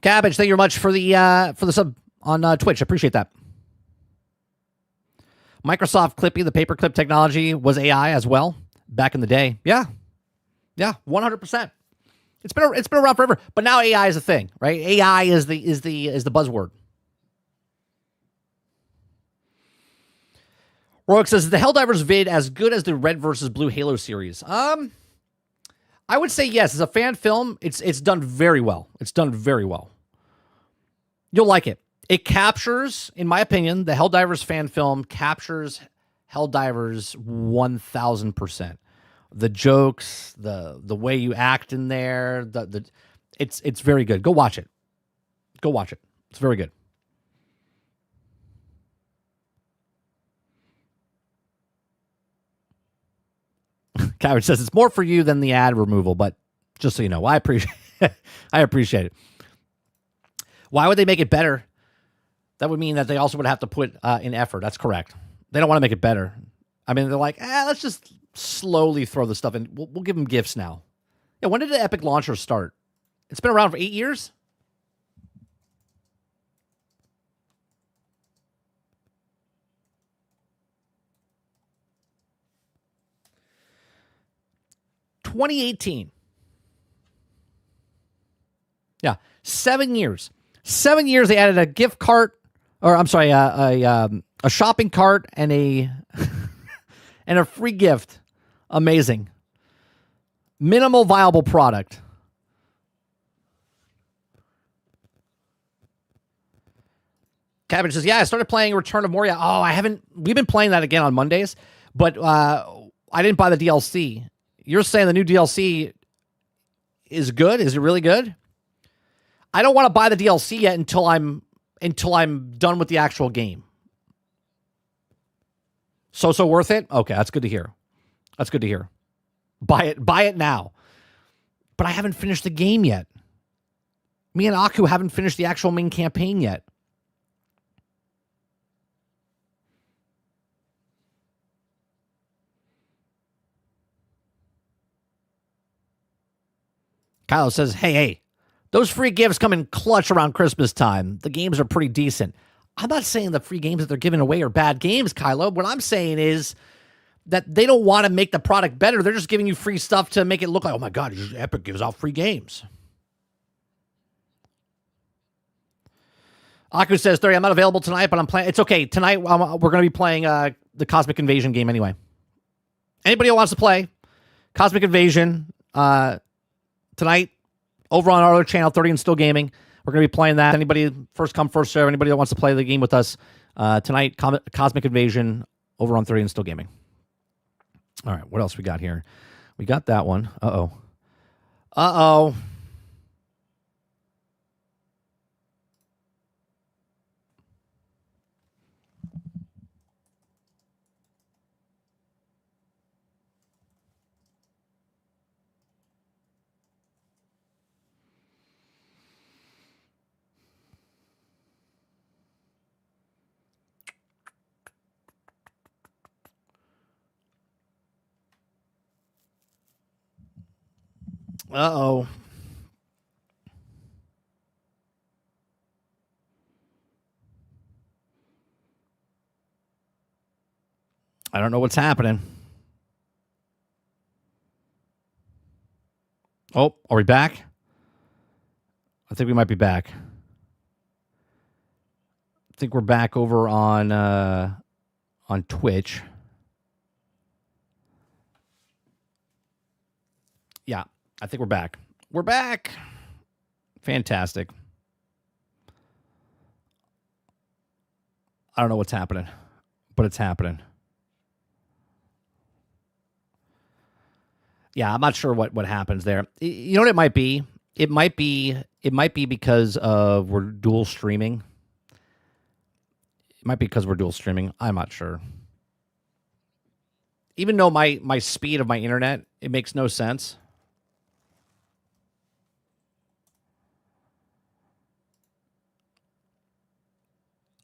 Cabbage, thank you very much for the sub on Twitch. I appreciate that. Microsoft Clippy, the paperclip technology, was AI as well back in the day. Yeah, 100%. It's been around forever, but now AI is a thing, right? AI is the buzzword. Roic says, is the Helldivers vid as good as the Red versus Blue Halo series? I would say yes. As a fan film, it's done very well. It's done very well. You'll like it. It captures, in my opinion, the Helldivers fan film captures Helldivers 1,000%. The jokes, the way you act in there, it's very good. Go watch it. Go watch it. It's very good. Coward says it's more for you than the ad removal, but just so you know, I appreciate it. Why would they make it better? That would mean that they also would have to put in effort. That's correct. They don't want to make it better. I mean, they're like, let's just slowly throw the stuff in. We'll give them gifts now. Yeah, when did the Epic launcher start? It's been around for 8 years? $2018. Yeah, 7 years. 7 years they added a gift cart, or I'm sorry, a shopping cart and a and a free gift. Amazing. Minimal viable product. Cabbage says, yeah, I started playing Return of Moria. Oh, I haven't. We've been playing that again on Mondays, but I didn't buy the DLC. You're saying the new DLC is good? Is it really good? I don't want to buy the DLC yet until I'm done with the actual game. So worth it? Okay, that's good to hear. That's good to hear. Buy it now. But I haven't finished the game yet. Me and Aku haven't finished the actual main campaign yet. Kylo says, hey, those free gifts come in clutch around Christmas time. The games are pretty decent. I'm not saying the free games that they're giving away are bad games, Kylo. What I'm saying is that they don't want to make the product better. They're just giving you free stuff to make it look like, oh my God, Epic gives out free games. Aku says, 30, I'm not available tonight, but I'm playing. It's okay. Tonight, we're going to be playing the Cosmic Invasion game anyway. Anybody who wants to play Cosmic Invasion tonight over on our other channel, 30 and Still Gaming, we're going to be playing that. Anybody, first come, first serve, anybody that wants to play the game with us tonight, Cosmic Invasion over on 30 and Still Gaming. All right, what else we got here? We got that one. Uh-oh. Uh-oh. I don't know what's happening. Oh, are we back? I think we might be back. I think we're back over on Twitch. I think we're back. We're back. Fantastic. I don't know what's happening, but it's happening. Yeah, I'm not sure what happens there. You know what it might be? It might be because of we're dual streaming. It might be because we're dual streaming. I'm not sure. Even though my speed of my internet, it makes no sense.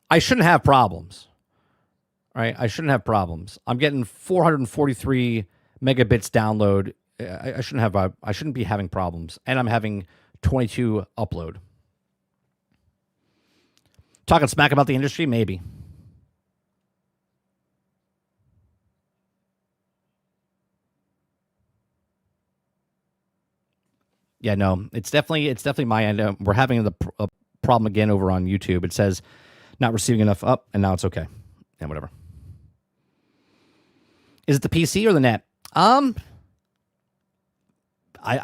I shouldn't have problems. Right? I shouldn't have problems. I'm getting 443 megabits download. I shouldn't be having problems. And I'm having 22 upload. Talking smack about the industry, maybe. Yeah, no, it's definitely my end. We're having a problem again over on YouTube. It says not receiving enough up, and now it's okay. Yeah, whatever. Is it the PC or the net? I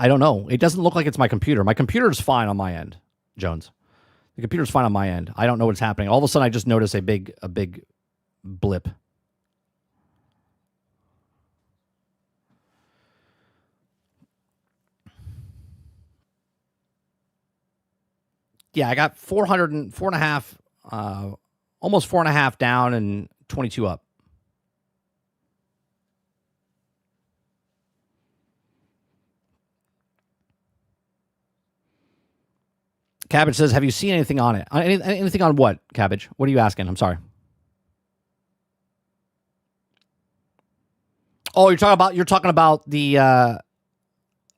don't know. It doesn't look like it's my computer. My computer is fine on my end, Jones. The computer's fine on my end. I don't know what's happening. All of a sudden, I just noticed a big blip. Yeah, I got 4.5, almost 4.5 down and 22 up. Cabbage says, have you seen anything on it? Anything on what, Cabbage? What are you asking? I'm sorry. Oh, you're talking about the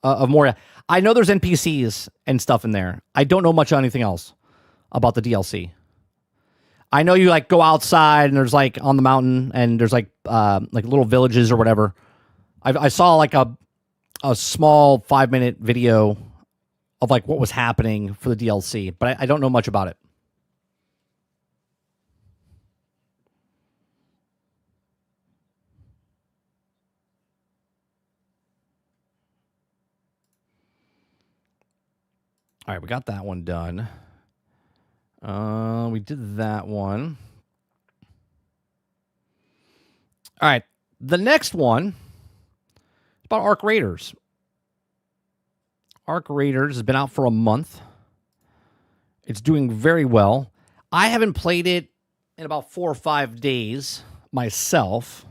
of Moria. I know there's NPCs and stuff in there. I don't know much of anything else about the DLC. I know you like go outside and there's like on the mountain and there's like little villages or whatever. I saw like a small 5-minute video of like what was happening for the DLC, but I don't know much about it. All right, we got that one done. We did that one. All right, the next one is about Arc Raiders. Arc Raiders has been out for a month. It's doing very well. I haven't played it in about 4 or 5 days myself.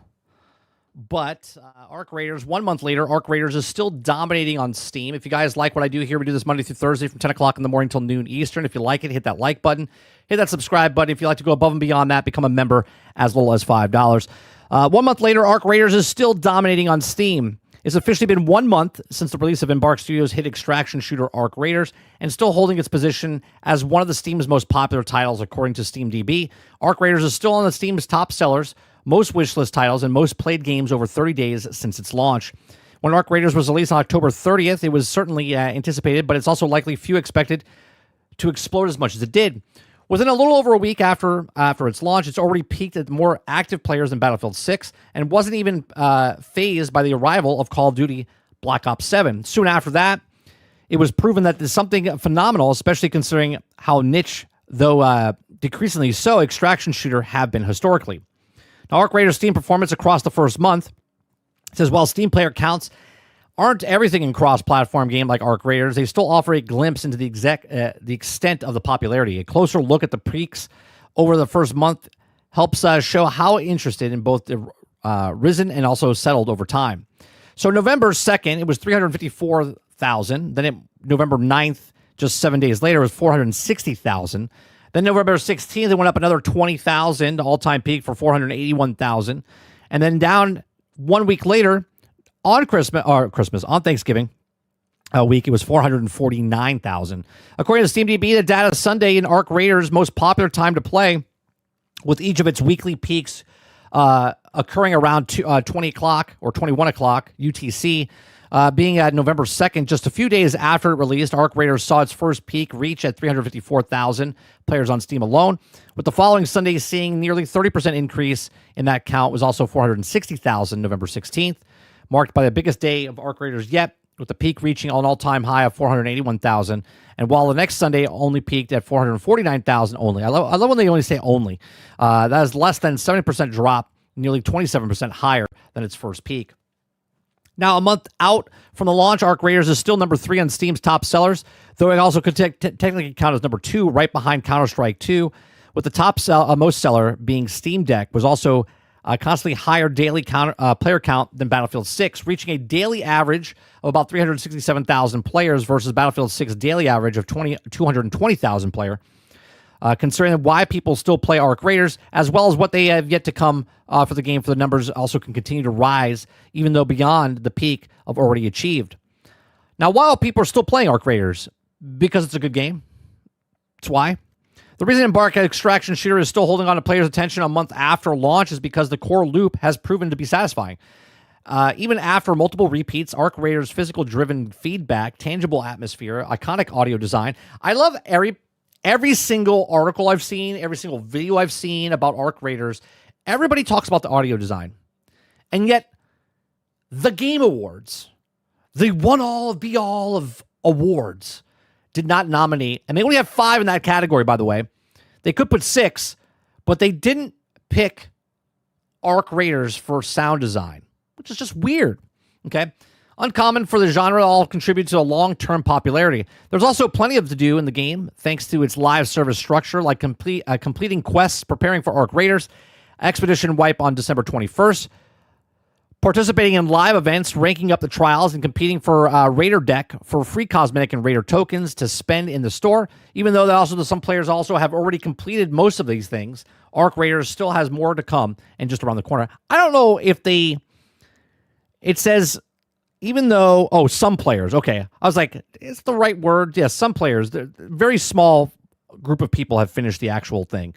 But Arc Raiders, 1 month later, Arc Raiders is still dominating on Steam. If you guys like what I do here, we do this Monday through Thursday from 10 o'clock in the morning until noon Eastern. If you like it, hit that like button. Hit that subscribe button. If you'd like to go above and beyond that, become a member as little as $5. 1 month later, Arc Raiders is still dominating on Steam. It's officially been 1 month since the release of Embark Studios' hit extraction shooter Arc Raiders, and still holding its position as one of the Steam's most popular titles according to SteamDB. Arc Raiders is still on the Steam's top sellers, most wishlist titles, and most played games over 30 days since its launch. When Arc Raiders was released on October 30th, it was certainly anticipated, but it's also likely few expected to explode as much as it did. Within a little over a week after its launch, it's already peaked at more active players than Battlefield 6 and wasn't even phased by the arrival of Call of Duty Black Ops 7. Soon after that, it was proven that there's something phenomenal, especially considering how niche, though decreasingly so, extraction shooter have been historically. Now, Arc Raiders' Steam performance across the first month says while Steam player counts aren't everything in cross-platform game like Arc Raiders, they still offer a glimpse into the extent of the popularity. A closer look at the peaks over the first month helps show how interested in both the risen and also settled over time. So November 2nd, it was 354,000. Then November 9th, just 7 days later, it was 460,000. Then November 16th, it went up another 20,000, all-time peak for 481,000. And then down 1 week later, on Thanksgiving week, it was 449,000. According to SteamDB, the data Sunday in Arc Raiders' most popular time to play, with each of its weekly peaks occurring around 20 o'clock or 21 o'clock UTC, being at November 2nd, just a few days after it released. Arc Raiders saw its first peak reach at 354,000 players on Steam alone, with the following Sunday seeing nearly 30% increase in that count. Was also 460,000 November 16th. Marked by the biggest day of Arc Raiders yet, with the peak reaching an all-time high of 481,000. And while the next Sunday only peaked at 449,000 only. I love when they only say only. That is less than 70% drop, nearly 27% higher than its first peak. Now, a month out from the launch, Arc Raiders is still number 3 on Steam's top sellers, though it also could technically count as number 2, right behind Counter-Strike 2, with the top most seller being Steam Deck, was also a constantly higher daily player count than Battlefield 6, reaching a daily average of about 367,000 players versus Battlefield 6 daily average of 220,000 player. Considering why people still play Arc Raiders, as well as what they have yet to come for the game, for the numbers also can continue to rise, even though beyond the peak of already achieved. Now, while people are still playing Arc Raiders, because it's a good game, that's why. The reason Embark extraction shooter is still holding on to players' attention a month after launch is because the core loop has proven to be satisfying. Even after multiple repeats, Arc Raiders' physical-driven feedback, tangible atmosphere, iconic audio design. I love every single article I've seen, every single video I've seen about Arc Raiders. Everybody talks about the audio design. And yet, the Game Awards, the one-all, be-all of awards, did not nominate, and they only have 5 in that category, by the way. They could put 6, but they didn't pick Arc Raiders for sound design, which is just weird, okay? Uncommon for the genre to all contribute to a long-term popularity. There's also plenty of to do in the game, thanks to its live service structure, like completing quests, preparing for Arc Raiders, Expedition Wipe on December 21st, participating in live events, ranking up the trials, and competing for Raider Deck for free cosmetic and Raider tokens to spend in the store. Even though some players also have already completed most of these things, Arc Raiders still has more to come and just around the corner. I don't know if it says, even though, some players, okay. I was like, it's the right word. Yes, some players, very small group of people have finished the actual thing.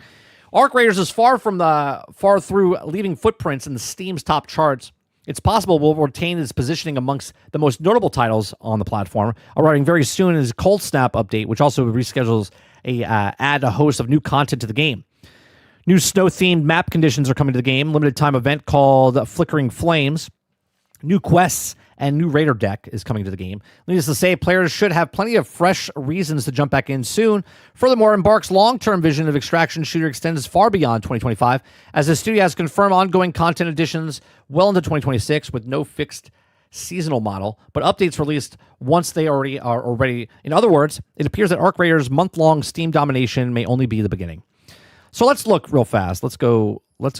Arc Raiders is far through leaving footprints in the Steam's top charts. It's possible will retain its positioning amongst the most notable titles on the platform, arriving very soon in its Cold Snap update, which also reschedules add a host of new content to the game. New snow-themed map conditions are coming to the game, limited time event called Flickering Flames, new quests, and new Raider Deck is coming to the game. Needless to say, players should have plenty of fresh reasons to jump back in soon. Furthermore, Embark's long-term vision of extraction shooter extends far beyond 2025, as the studio has confirmed ongoing content additions well into 2026 with no fixed seasonal model, but updates released once they already are ready. In other words, it appears that Arc Raiders' month-long Steam domination may only be the beginning. So let's look real fast. Let's go look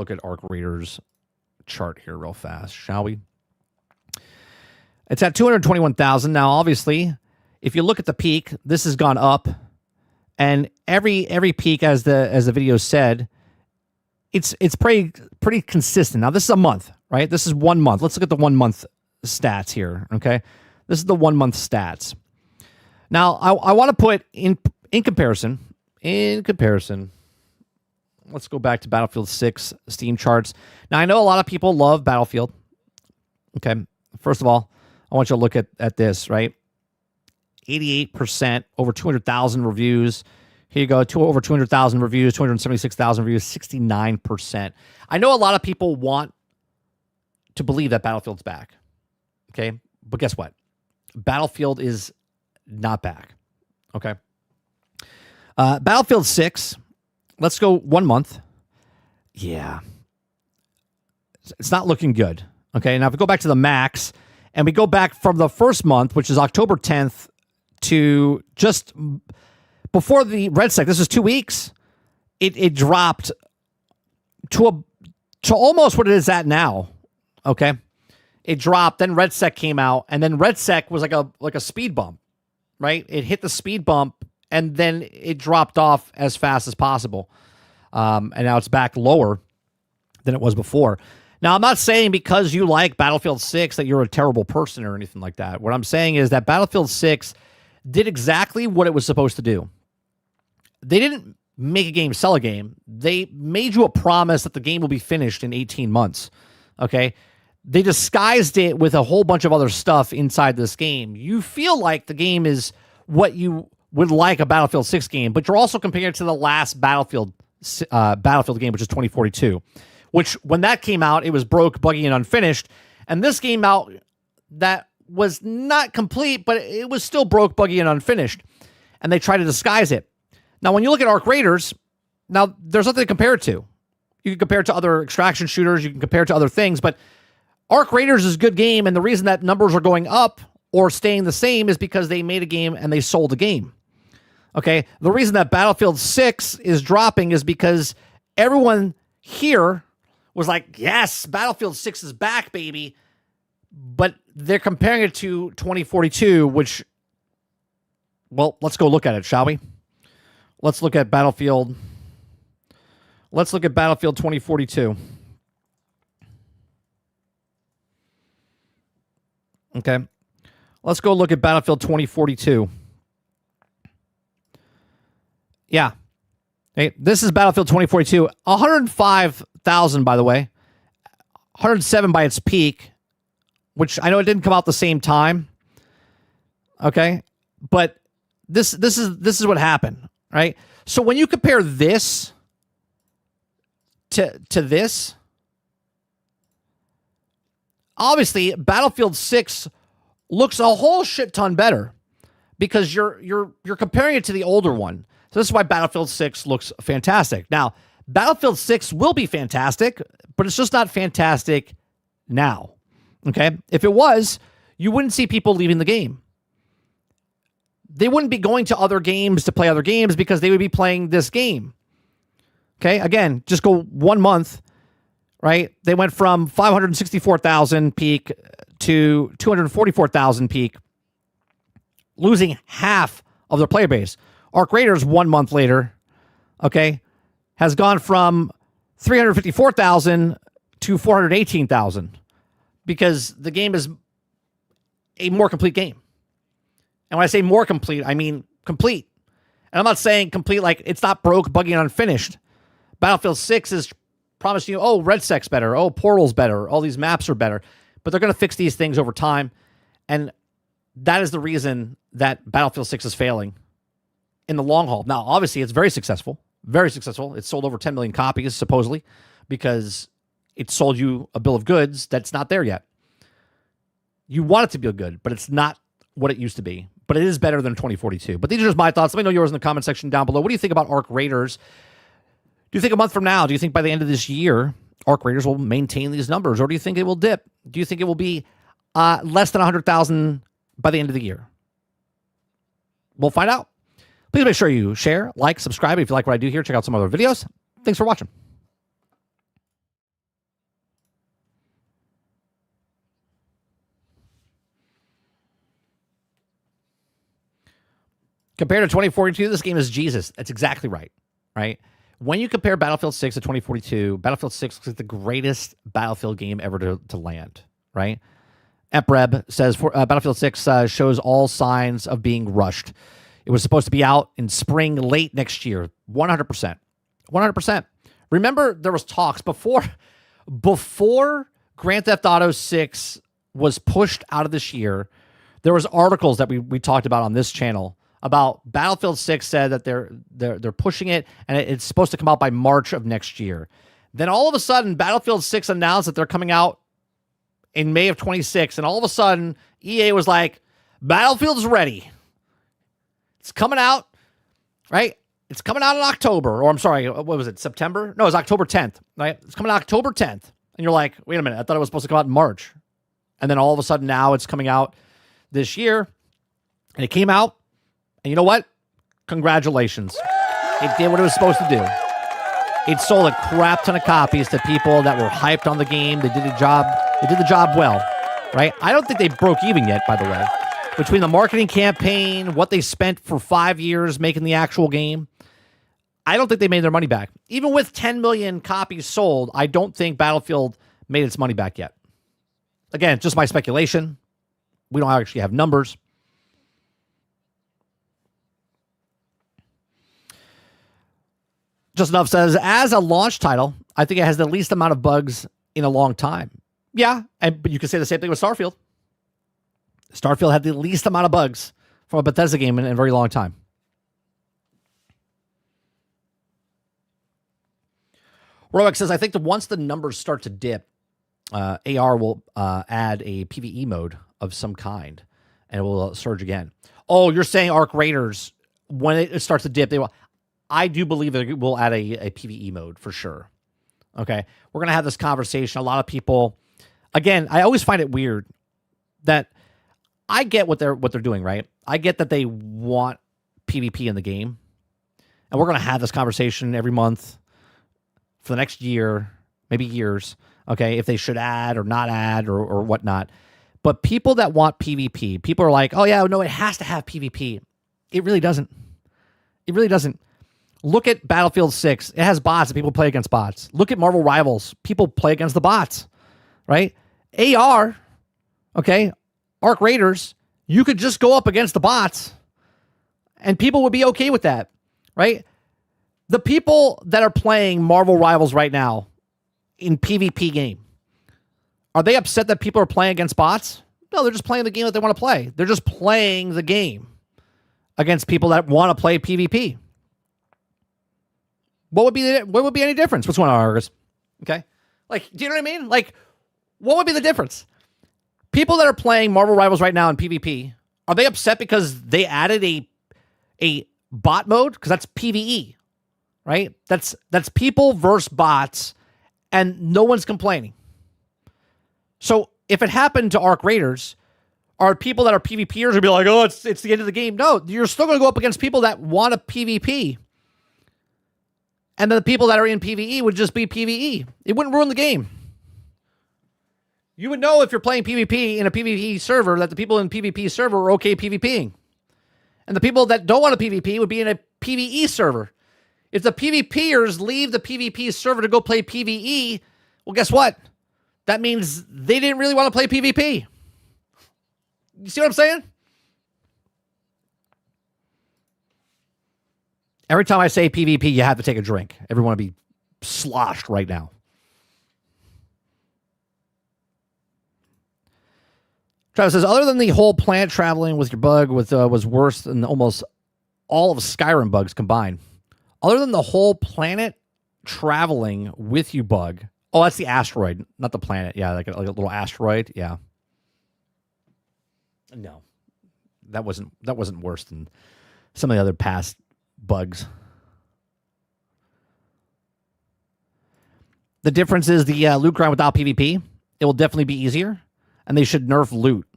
at Arc Raiders chart here real fast, shall we? It's at 221,000. Now, obviously, if you look at the peak, this has gone up. And every peak, as the video said, it's pretty consistent. Now, this is a month, right? This is 1 month. Let's look at the 1 month stats here, okay? This is the 1 month stats. Now, I want to put in comparison, let's go back to Battlefield 6 Steam charts. Now, I know a lot of people love Battlefield. Okay, first of all, I want you to look at this, right? 88%, over 200,000 reviews. Here you go, over 200,000 reviews, 276,000 reviews, 69%. I know a lot of people want to believe that Battlefield's back. Okay, but guess what? Battlefield is not back. Okay. Battlefield 6, let's go 1 month. Yeah. It's not looking good. Okay, now if we go back to the max, and we go back from the first month, which is October 10th, to just before the RedSec, this is 2 weeks, it dropped to almost what it is at now. Okay. It dropped, then RedSec came out, and then RedSec was like a speed bump, right? It hit the speed bump, and then it dropped off as fast as possible. And now it's back lower than it was before. Now, I'm not saying because you like Battlefield 6 that you're a terrible person or anything like that. What I'm saying is that Battlefield 6 did exactly what it was supposed to do. They didn't make a game, sell a game. They made you a promise that the game will be finished in 18 months. Okay? They disguised it with a whole bunch of other stuff inside this game. You feel like the game is what you would like a Battlefield 6 game, but you're also comparing it to the last Battlefield game, which is 2042. which when that came out, it was broke, buggy, and unfinished. And this came out that was not complete, but it was still broke, buggy, and unfinished. And they try to disguise it. Now, when you look at Arc Raiders, now there's nothing to compare it to. You can compare it to other extraction shooters. You can compare it to other things. But Arc Raiders is a good game. And the reason that numbers are going up or staying the same is because they made a game and they sold a game. Okay? The reason that Battlefield 6 is dropping is because everyone here was like, yes, Battlefield 6 is back, baby. But they're comparing it to 2042, which, well, let's go look at it, shall we? Let's look at Battlefield. Let's look at Battlefield 2042. Okay. Let's go look at Battlefield 2042. Yeah. Hey, this is Battlefield 2042. 105,000, by the way. 107 by its peak, which I know it didn't come out the same time. Okay? But this is what happened, right? So when you compare this to this, obviously Battlefield 6 looks a whole shit ton better because you're comparing it to the older one. So this is why Battlefield 6 looks fantastic. Now, Battlefield 6 will be fantastic, but it's just not fantastic now. Okay? If it was, you wouldn't see people leaving the game. They wouldn't be going to other games to play other games because they would be playing this game. Okay? Again, just go 1 month, right? They went from 564,000 peak to 244,000 peak, losing half of their player base. Arc Raiders 1 month later, okay, has gone from 354,000 to 418,000 because the game is a more complete game. And when I say more complete, I mean complete. And I'm not saying complete like it's not broke, buggy, and unfinished. Battlefield 6 is promising you, oh, RedSec's better, oh, Portal's better, all these maps are better. But they're going to fix these things over time. And that is the reason that Battlefield 6 is failing in the long haul. Now, obviously, it's very successful. Very successful. It's sold over 10 million copies, supposedly, because it sold you a bill of goods that's not there yet. You want it to be good, but it's not what it used to be. But it is better than 2042. But these are just my thoughts. Let me know yours in the comment section down below. What do you think about Arc Raiders? Do you think a month from now, do you think by the end of this year, Arc Raiders will maintain these numbers? Or do you think it will dip? Do you think it will be less than 100,000 by the end of the year? We'll find out. Please make sure you share, like, subscribe. If you like what I do here, check out some other videos. Thanks for watching. Compared to 2042, this game is Jesus. That's exactly right, right? When you compare Battlefield 6 to 2042, Battlefield 6 looks like the greatest Battlefield game ever to land, right? EPREB says Battlefield 6 shows all signs of being rushed. It was supposed to be out in spring, late next year. 100%. 100%. Remember, there was talks before Grand Theft Auto 6 was pushed out of this year. There was articles that we talked about on this channel about Battlefield 6 said that they're pushing it, and it's supposed to come out by March of next year. Then all of a sudden, Battlefield 6 announced that they're coming out in May of 26, and all of a sudden, EA was like, Battlefield's ready. It's coming out, right? It's coming out in October, or I'm sorry, what was it, September? No, it was October 10th, right? It's coming out October 10th. And you're like, wait a minute, I thought it was supposed to come out in March. And then all of a sudden now it's coming out this year. And it came out, and you know what? Congratulations. It did what it was supposed to do. It sold a crap ton of copies to people that were hyped on the game. They did the job. They did the job well, right? I don't think they broke even yet, by the way. Between the marketing campaign, what they spent for 5 years making the actual game, I don't think they made their money back. Even with 10 million copies sold, I don't think Battlefield made its money back yet. Again, just my speculation. We don't actually have numbers. Just Enough says, as a launch title, I think it has the least amount of bugs in a long time. Yeah, but you can say the same thing with Starfield. Starfield had the least amount of bugs from a Bethesda game in a very long time. Roex says, I think that once the numbers start to dip, AR will add a PvE mode of some kind, and it will surge again. Oh, you're saying Arc Raiders, when it starts to dip, they will. I do believe that it will add a PvE mode for sure. Okay, we're going to have this conversation. A lot of people, again, I always find it weird that I get what they're doing, right? I get that they want PvP in the game, and we're going to have this conversation every month for the next year, maybe years, okay, if they should add or not add or whatnot. But people that want PvP, people are like, oh, yeah, no, it has to have PvP. It really doesn't. It really doesn't. Look at Battlefield 6. It has bots and people play against bots. Look at Marvel Rivals. People play against the bots, right? AR, okay, Arc Raiders, you could just go up against the bots and people would be okay with that, right? The people that are playing Marvel Rivals right now in PvP game, are they upset that people are playing against bots? No, they're just playing the game that they want to play. They're just playing the game against people that want to play PvP. What would be any difference? What's going on, Argus? Okay, like, do you know what I mean? Like, what would be the difference? People that are playing Marvel Rivals right now in PvP, are they upset because they added a bot mode? Because that's PvE, right? That's people versus bots, and no one's complaining. So if it happened to Arc Raiders, are people that are PvPers would be like, oh, it's the end of the game? No, you're still going to go up against people that want a PvP. And then the people that are in PvE would just be PvE. It wouldn't ruin the game. You would know if you're playing PvP in a PvP server that the people in PvP server are okay PvPing. And the people that don't want a PvP would be in a PvE server. If the PvPers leave the PvP server to go play PvE, well, guess what? That means they didn't really want to play PvP. You see what I'm saying? Every time I say PvP, you have to take a drink. Everyone would be sloshed right now. Travis says, other than the whole planet traveling with your bug was worse than almost all of Skyrim bugs combined. Other than the whole planet traveling with you bug. Oh, that's the asteroid, not the planet. Yeah, like a little asteroid. Yeah. No, that wasn't worse than some of the other past bugs. The difference is the loot grind without PvP. It will definitely be easier, and they should nerf loot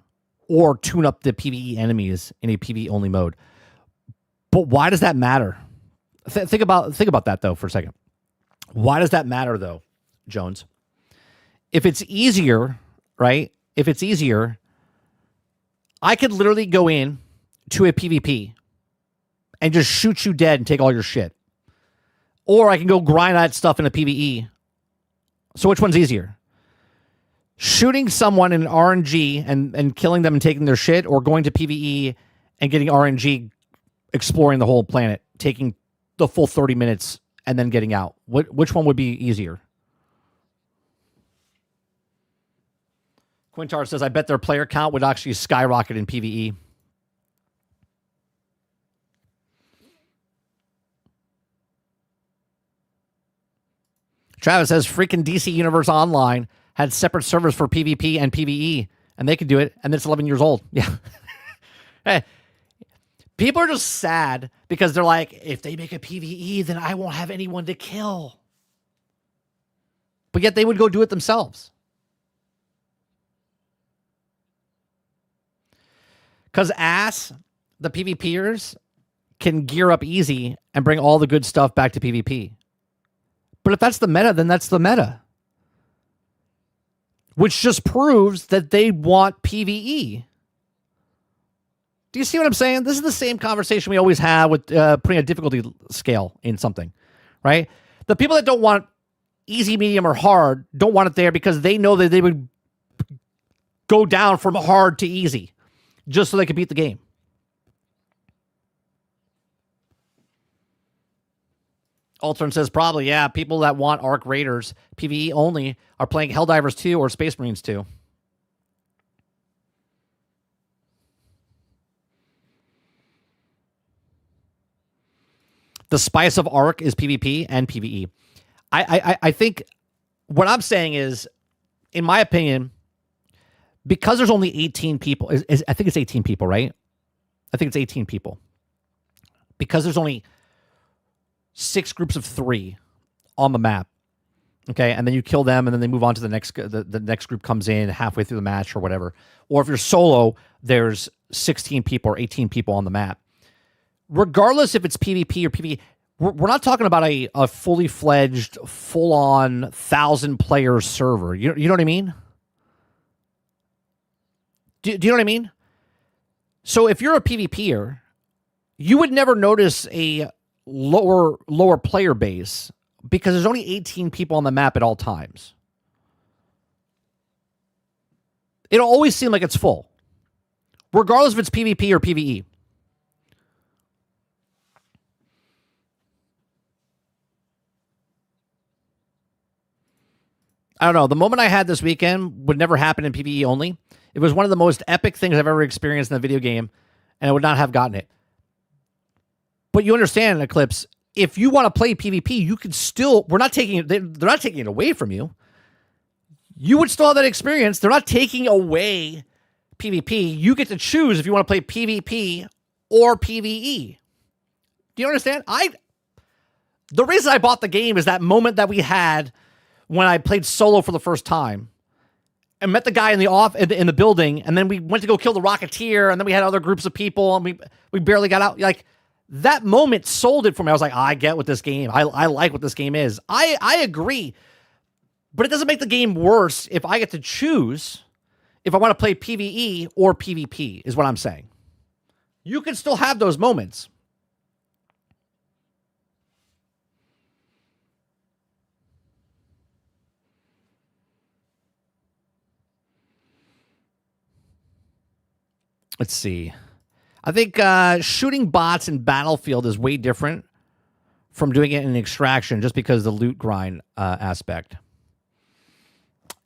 or tune up the PvE enemies in a PvE only mode. But why does that matter? Think about that though for a second. Why does that matter though, Jones? If it's easier, right? If it's easier, I could literally go in to a PvP and just shoot you dead and take all your shit. Or I can go grind that stuff in a PvE. So which one's easier? Shooting someone in RNG and killing them and taking their shit, or going to PvE and getting RNG, exploring the whole planet, taking the full 30 minutes and then getting out? Which one would be easier? Quintar says, I bet their player count would actually skyrocket in PvE. Travis says, freaking DC Universe Online had separate servers for PvP and PvE, and they could do it, and it's 11 years old. Yeah. Hey, people are just sad because they're like, if they make a PvE, then I won't have anyone to kill. But yet they would go do it themselves. Because the PvPers can gear up easy and bring all the good stuff back to PvP. But if that's the meta, then that's the meta. Which just proves that they want PvE. Do you see what I'm saying? This is the same conversation we always have with putting a difficulty scale in something, right? The people that don't want easy, medium, or hard don't want it there because they know that they would go down from hard to easy just so they could beat the game. Altern says, probably, yeah. People that want Arc Raiders PvE only are playing Helldivers 2 or Space Marines 2. The spice of Arc is PvP and PvE. I think what I'm saying is, in my opinion, because there's only 18 people, I think it's 18 people, right? I think it's 18 people. Because there's only 6 groups of 3 on the map. Okay, and then you kill them, and then they move on to the next. The next group comes in halfway through the match or whatever. Or if you're solo, there's 16 people or 18 people on the map. Regardless if it's PvP or PvE, we're not talking about a fully fledged, full on 1,000-player server. You know what I mean? Do you know what I mean? So if you're a PvPer, you would never notice a lower player base because there's only 18 people on the map at all times. It'll always seem like it's full, regardless if it's PvP or PvE. I don't know. The moment I had this weekend would never happen in PvE only. It was one of the most epic things I've ever experienced in a video game, and I would not have gotten it. But you understand, Eclipse, if you want to play PvP, you can still, they're not taking it away from you. You would still have that experience. They're not taking away PvP. You get to choose if you want to play PvP or PvE. Do you understand? The reason I bought the game is that moment that we had when I played solo for the first time and met the guy in the building, and then we went to go kill the Rocketeer, and then we had other groups of people, and we barely got out. Like, that moment sold it for me. I was like, I get what this game, I like what this game is. I agree, but it doesn't make the game worse if I get to choose if I want to play PvE or PvP, is what I'm saying. You can still have those moments. Let's see. I think shooting bots in Battlefield is way different from doing it in Extraction just because of the loot grind aspect.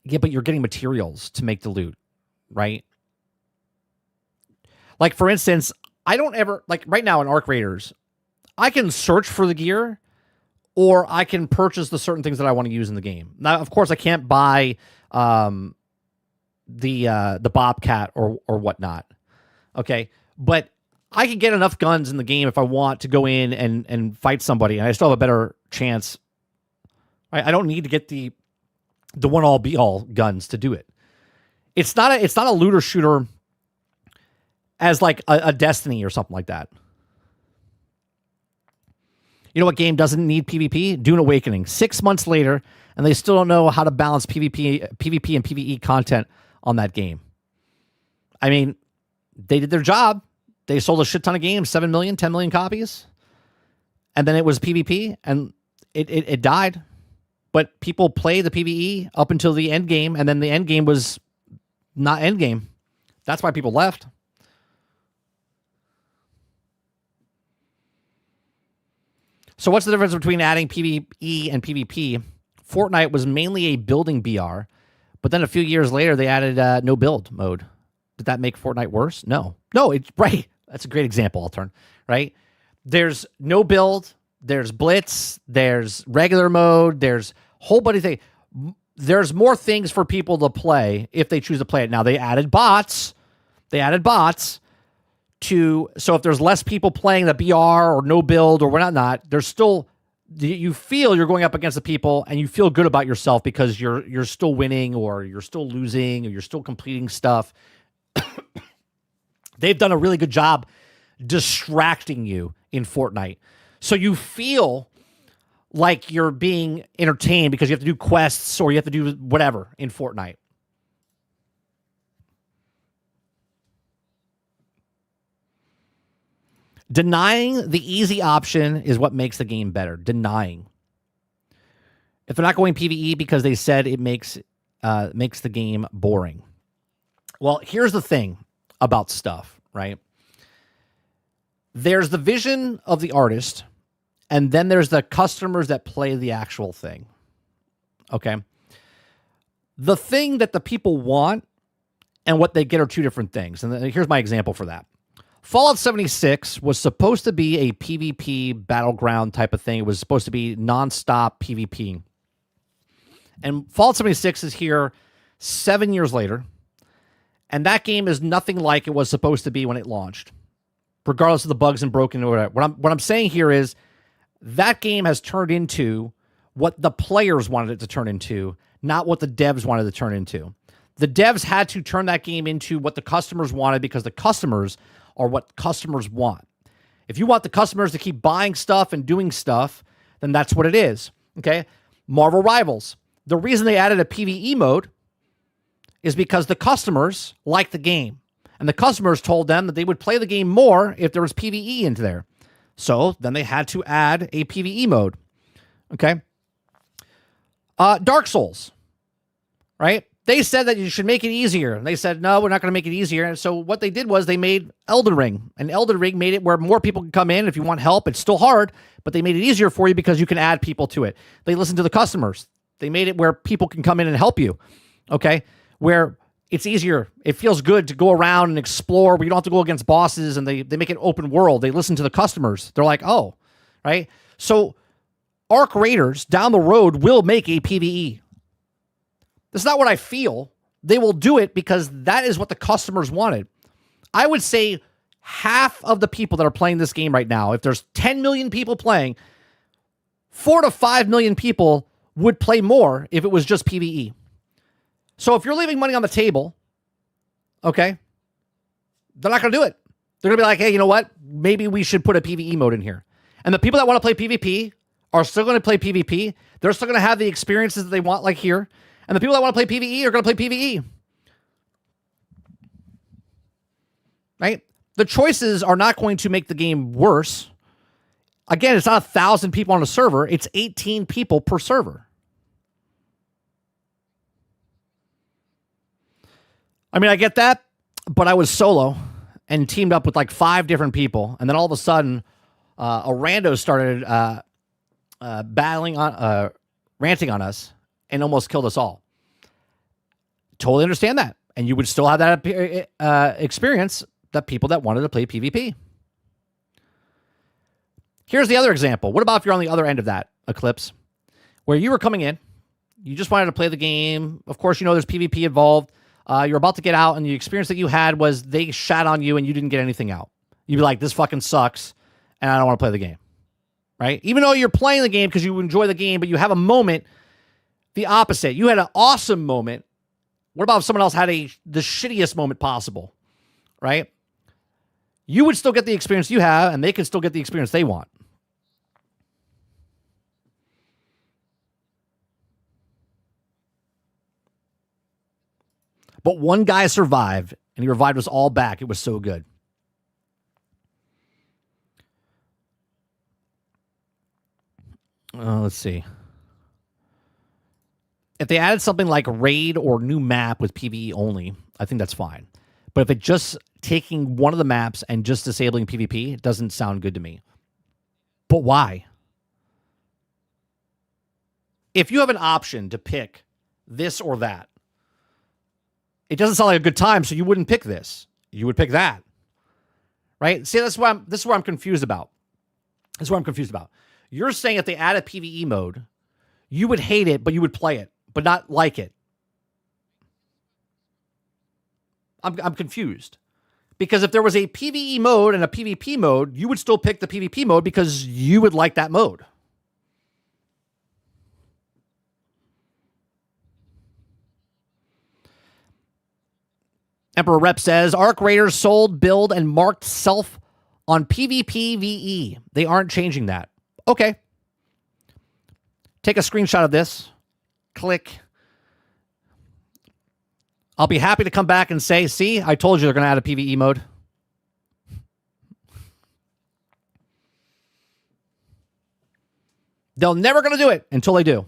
Yeah, but you're getting materials to make the loot, right? Like, for instance, I don't ever, like right now in Arc Raiders, I can search for the gear or I can purchase the certain things that I want to use in the game. Now, of course, I can't buy the Bobcat or whatnot. Okay, but I can get enough guns in the game if I want to go in and fight somebody, and I still have a better chance. I don't need to get the one-all be-all guns to do it. It's not a looter shooter as like a Destiny or something like that. You know what game doesn't need PvP? Dune Awakening. 6 months later, and they still don't know how to balance PvP and PvE content on that game. I mean, they did their job. They sold a shit ton of games, 7 million, 10 million copies. And then it was PvP, and it died. But people play the PvE up until the end game, and then the end game was not end game. That's why people left. So what's the difference between adding PvE and PvP? Fortnite was mainly a building BR, but then a few years later, they added no build mode. Did that make Fortnite worse? No. It's right. That's a great example, I'll turn, right? There's no build, there's blitz, there's regular mode, there's a whole bunch of things. There's more things for people to play if they choose to play it. Now, they added bots. So if there's less people playing the BR or no build or whatnot, there's still, you feel you're going up against the people and you feel good about yourself because you're still winning or you're still losing or you're still completing stuff. They've done a really good job distracting you in Fortnite. So you feel like you're being entertained because you have to do quests or you have to do whatever in Fortnite. Denying the easy option is what makes the game better. Denying. If they're not going PvE because they said it makes the game boring. Well, here's the thing about stuff, right? There's the vision of the artist, and then there's the customers that play the actual thing. Okay? The thing that the people want and what they get are two different things. And here's my example for that. Fallout 76 was supposed to be a PvP battleground type of thing. It was supposed to be nonstop PvP. And Fallout 76 is here 7 years later, and that game is nothing like it was supposed to be when it launched, regardless of the bugs and broken or whatever. What I'm saying here is that game has turned into what the players wanted it to turn into, not what the devs wanted to turn into. The devs had to turn that game into what the customers wanted because the customers are what customers want. If you want the customers to keep buying stuff and doing stuff, then that's what it is. Okay? Marvel Rivals. The reason they added a PvE mode is because the customers liked the game. And the customers told them that they would play the game more if there was PvE into there. So then they had to add a PvE mode. Okay? Dark Souls. Right? They said that you should make it easier. And they said, no, we're not going to make it easier. And so what they did was they made Elden Ring. And Elden Ring made it where more people can come in. If you want help, it's still hard, but they made it easier for you because you can add people to it. They listened to the customers. They made it where people can come in and help you. Okay? Where it's easier. It feels good to go around and explore where you don't have to go against bosses, and they make it open world. They listen to the customers. They're like, oh, right? So Arc Raiders down the road will make a PvE. That's not what I feel. They will do it because that is what the customers wanted. I would say half of the people that are playing this game right now, if there's 10 million people playing, 4 to 5 million people would play more if it was just PvE. So if you're leaving money on the table, okay, they're not going to do it. They're going to be like, hey, you know what? Maybe we should put a PvE mode in here. And the people that want to play PvP are still going to play PvP. They're still going to have the experiences that they want, like here. And the people that want to play PvE are going to play PvE. Right? The choices are not going to make the game worse. Again, it's not 1,000 people on a server. It's 18 people per server. I mean, I get that, but I was solo and teamed up with like 5 different people. And then all of a sudden, a rando started ranting on us and almost killed us all. Totally understand that. And you would still have that experience, that people that wanted to play PvP. Here's the other example. What about if you're on the other end of that, Eclipse, where you were coming in, you just wanted to play the game. Of course, you know there's PvP involved. You're about to get out, and the experience that you had was they shat on you and you didn't get anything out. You'd be like, this fucking sucks, and I don't want to play the game. Right? Even though you're playing the game because you enjoy the game, but you have a moment the opposite. You had an awesome moment. What about if someone else had the shittiest moment possible? Right? You would still get the experience you have, and they can still get the experience they want. But one guy survived, and he revived us all back. It was so good. Let's see. If they added something like raid or new map with PvE only, I think that's fine. But if it's just taking one of the maps and just disabling PvP, it doesn't sound good to me. But why? If you have an option to pick this or that, it doesn't sound like a good time, so you wouldn't pick this. You would pick that. Right? See, this is where I'm confused about. This is what I'm confused about. You're saying if they add a PvE mode, you would hate it, but you would play it, but not like it. I'm confused. Because if there was a PvE mode and a PvP mode, you would still pick the PvP mode because you would like that mode. Emperor Rep says, Arc Raiders sold, build, and marked self on PvP VE. They aren't changing that. Okay. Take a screenshot of this. Click. I'll be happy to come back and say, see, I told you they're going to add a PvE mode. They're never going to do it until they do.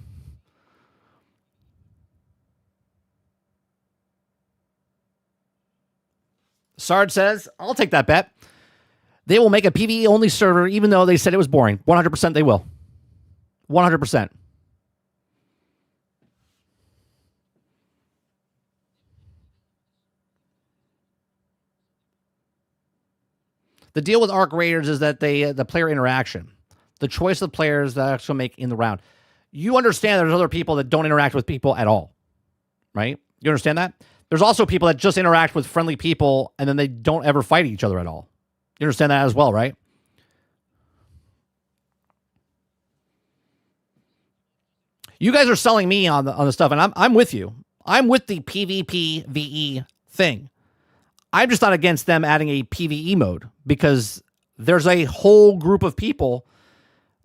Sard says, I'll take that bet. They will make a PvE only server even though they said it was boring. 100% they will. 100%. The deal with Arc Raiders is that the player interaction, the choice of the players that actually make in the round. you understand there's other people that don't interact with people at all, right? You understand that? There's also people that just interact with friendly people and then they don't ever fight each other at all. You understand that as well, right? You guys are selling me on the stuff, and I'm with you. I'm with the PvP VE thing. I'm just not against them adding a PvE mode because there's a whole group of people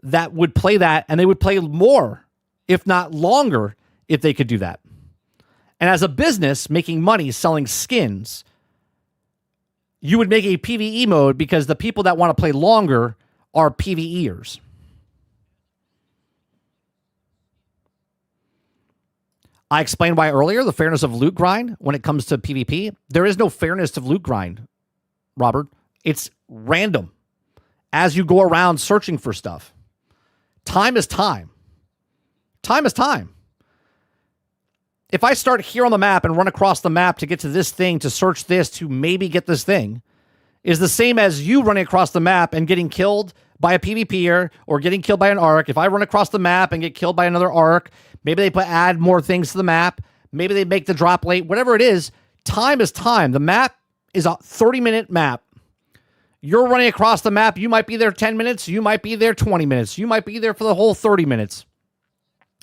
that would play that, and they would play more, if not longer, if they could do that. And as a business making money selling skins, you would make a PvE mode because the people that want to play longer are PvEers. I explained why earlier, the fairness of loot grind when it comes to PvP. There is no fairness to loot grind, Robert. It's random as you go around searching for stuff. Time is time. Time is time. If I start here on the map and run across the map to get to this thing, to search this, to maybe get this thing, is the same as you running across the map and getting killed by a PvPer or getting killed by an Arc. If I run across the map and get killed by another Arc, maybe they add more things to the map. Maybe they make the drop late. Whatever it is, time is time. The map is a 30-minute map. You're running across the map. You might be there 10 minutes. You might be there 20 minutes. You might be there for the whole 30 minutes.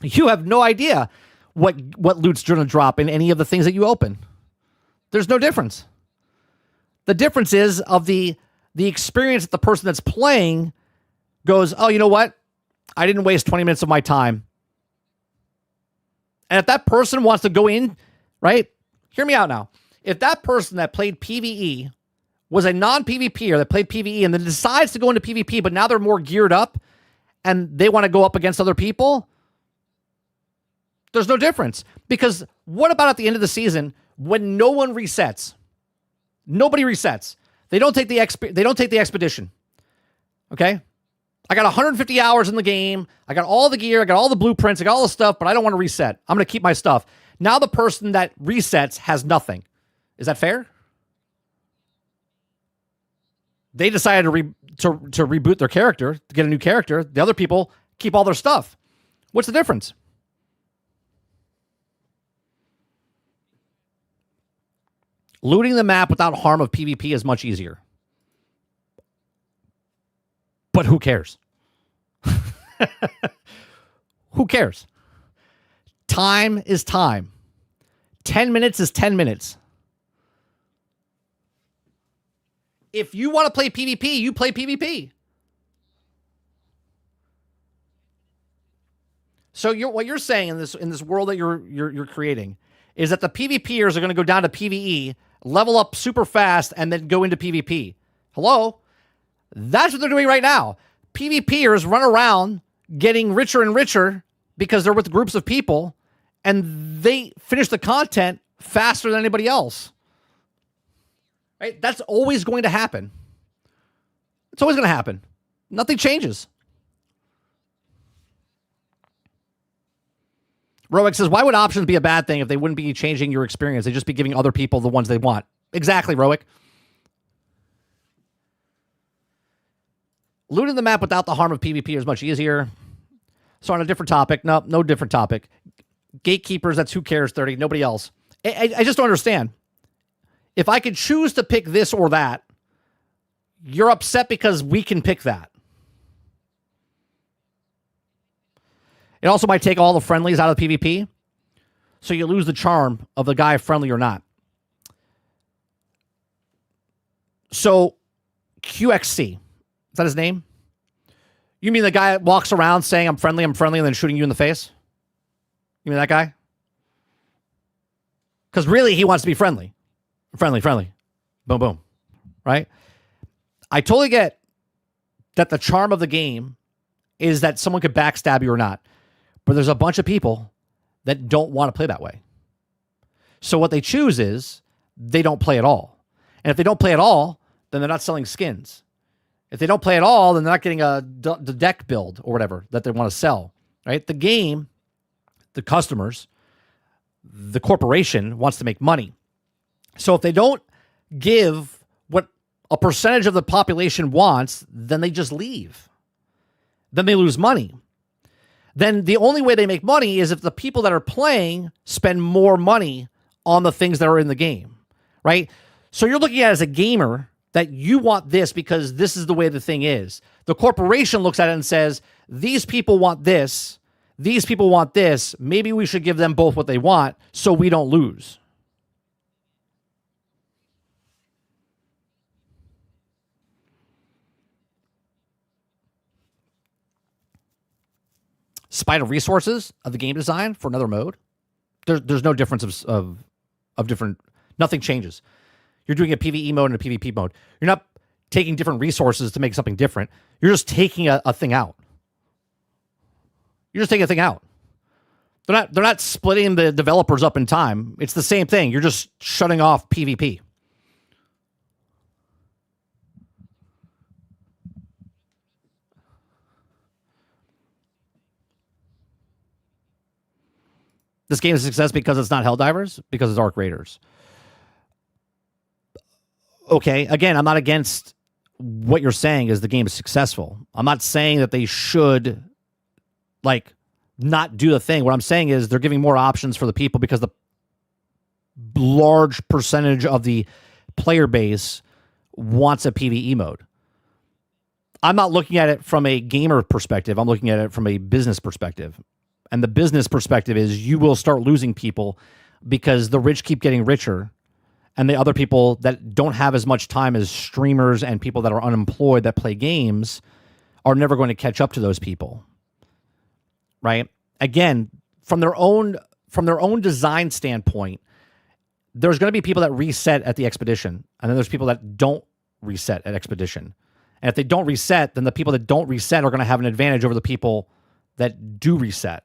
You have no idea what loot's going to drop in any of the things that you open. There's no difference. The difference is of the experience that the person that's playing goes, oh, you know what? I didn't waste 20 minutes of my time. And if that person wants to go in, right? Hear me out now. If that person that played PvE was a non-PvPer that played PvE and then decides to go into PvP, but now they're more geared up and they want to go up against other people, there's no difference. Because what about at the end of the season when no one resets? Nobody resets. They don't take the expedition. Okay? I got 150 hours in the game. I got all the gear. I got all the blueprints. I got all the stuff, but I don't want to reset. I'm going to keep my stuff. Now the person that resets has nothing. Is that fair? They decided to reboot their character, to get a new character. The other people keep all their stuff. What's the difference? Looting the map without harm of PvP is much easier. But who cares? Who cares? Time is time. 10 minutes is 10 minutes. If you want to play PvP, you play PvP. So what you're saying in this world that you're creating is that the PvPers are going to go down to PvE, level up super fast, and then go into PvP. Hello? That's what they're doing right now. PvPers run around getting richer and richer because they're with groups of people, and they finish the content faster than anybody else. Right? That's always going to happen. It's always going to happen. Nothing changes. Roic says, why would options be a bad thing if they wouldn't be changing your experience? They'd just be giving other people the ones they want. Exactly, Roic. Looting the map without the harm of PvP is much easier. So on a different topic, no different topic. Gatekeepers, that's who cares 30, nobody else. I just don't understand. If I could choose to pick this or that, you're upset because we can pick that. It also might take all the friendlies out of PvP, so you lose the charm of the guy friendly or not. So, QXC, is that his name? You mean the guy that walks around saying, I'm friendly, and then shooting you in the face? You mean that guy? Because really, he wants to be friendly. Friendly. Boom, boom. Right? I totally get that the charm of the game is that someone could backstab you or not. But there's a bunch of people that don't want to play that way. So what they choose is they don't play at all. And if they don't play at all, then they're not selling skins. If they don't play at all, then they're not getting the deck build or whatever that they want to sell. Right? The game, the customers, the corporation wants to make money. So if they don't give what a percentage of the population wants, then they just leave. Then they lose money. then the only way they make money is if the people that are playing spend more money on the things that are in the game, right? So you're looking at it as a gamer that you want this because this is the way the thing is. The corporation looks at it and says, these people want this, these people want this, maybe we should give them both what they want so we don't lose. Spite of resources of the game design for another mode. There's no difference of different, nothing changes. You're doing a PvE mode and a PvP mode. You're not taking different resources to make something different. You're just taking a thing out. You're just taking a thing out. They're not splitting the developers up in time. It's the same thing. You're just shutting off PvP. This game is a success because it's not Helldivers, because it's Arc Raiders. Okay, again, I'm not against what you're saying is the game is successful. I'm not saying that they should, like, not do the thing. What I'm saying is they're giving more options for the people because the large percentage of the player base wants a PvE mode. I'm not looking at it from a gamer perspective. I'm looking at it from a business perspective. And the business perspective is you will start losing people because the rich keep getting richer and the other people that don't have as much time as streamers and people that are unemployed that play games are never going to catch up to those people. Right? Again, from their own design standpoint, there's going to be people that reset at the Expedition, and then there's people that don't reset at Expedition. And if they don't reset, then the people that don't reset are going to have an advantage over the people that do reset.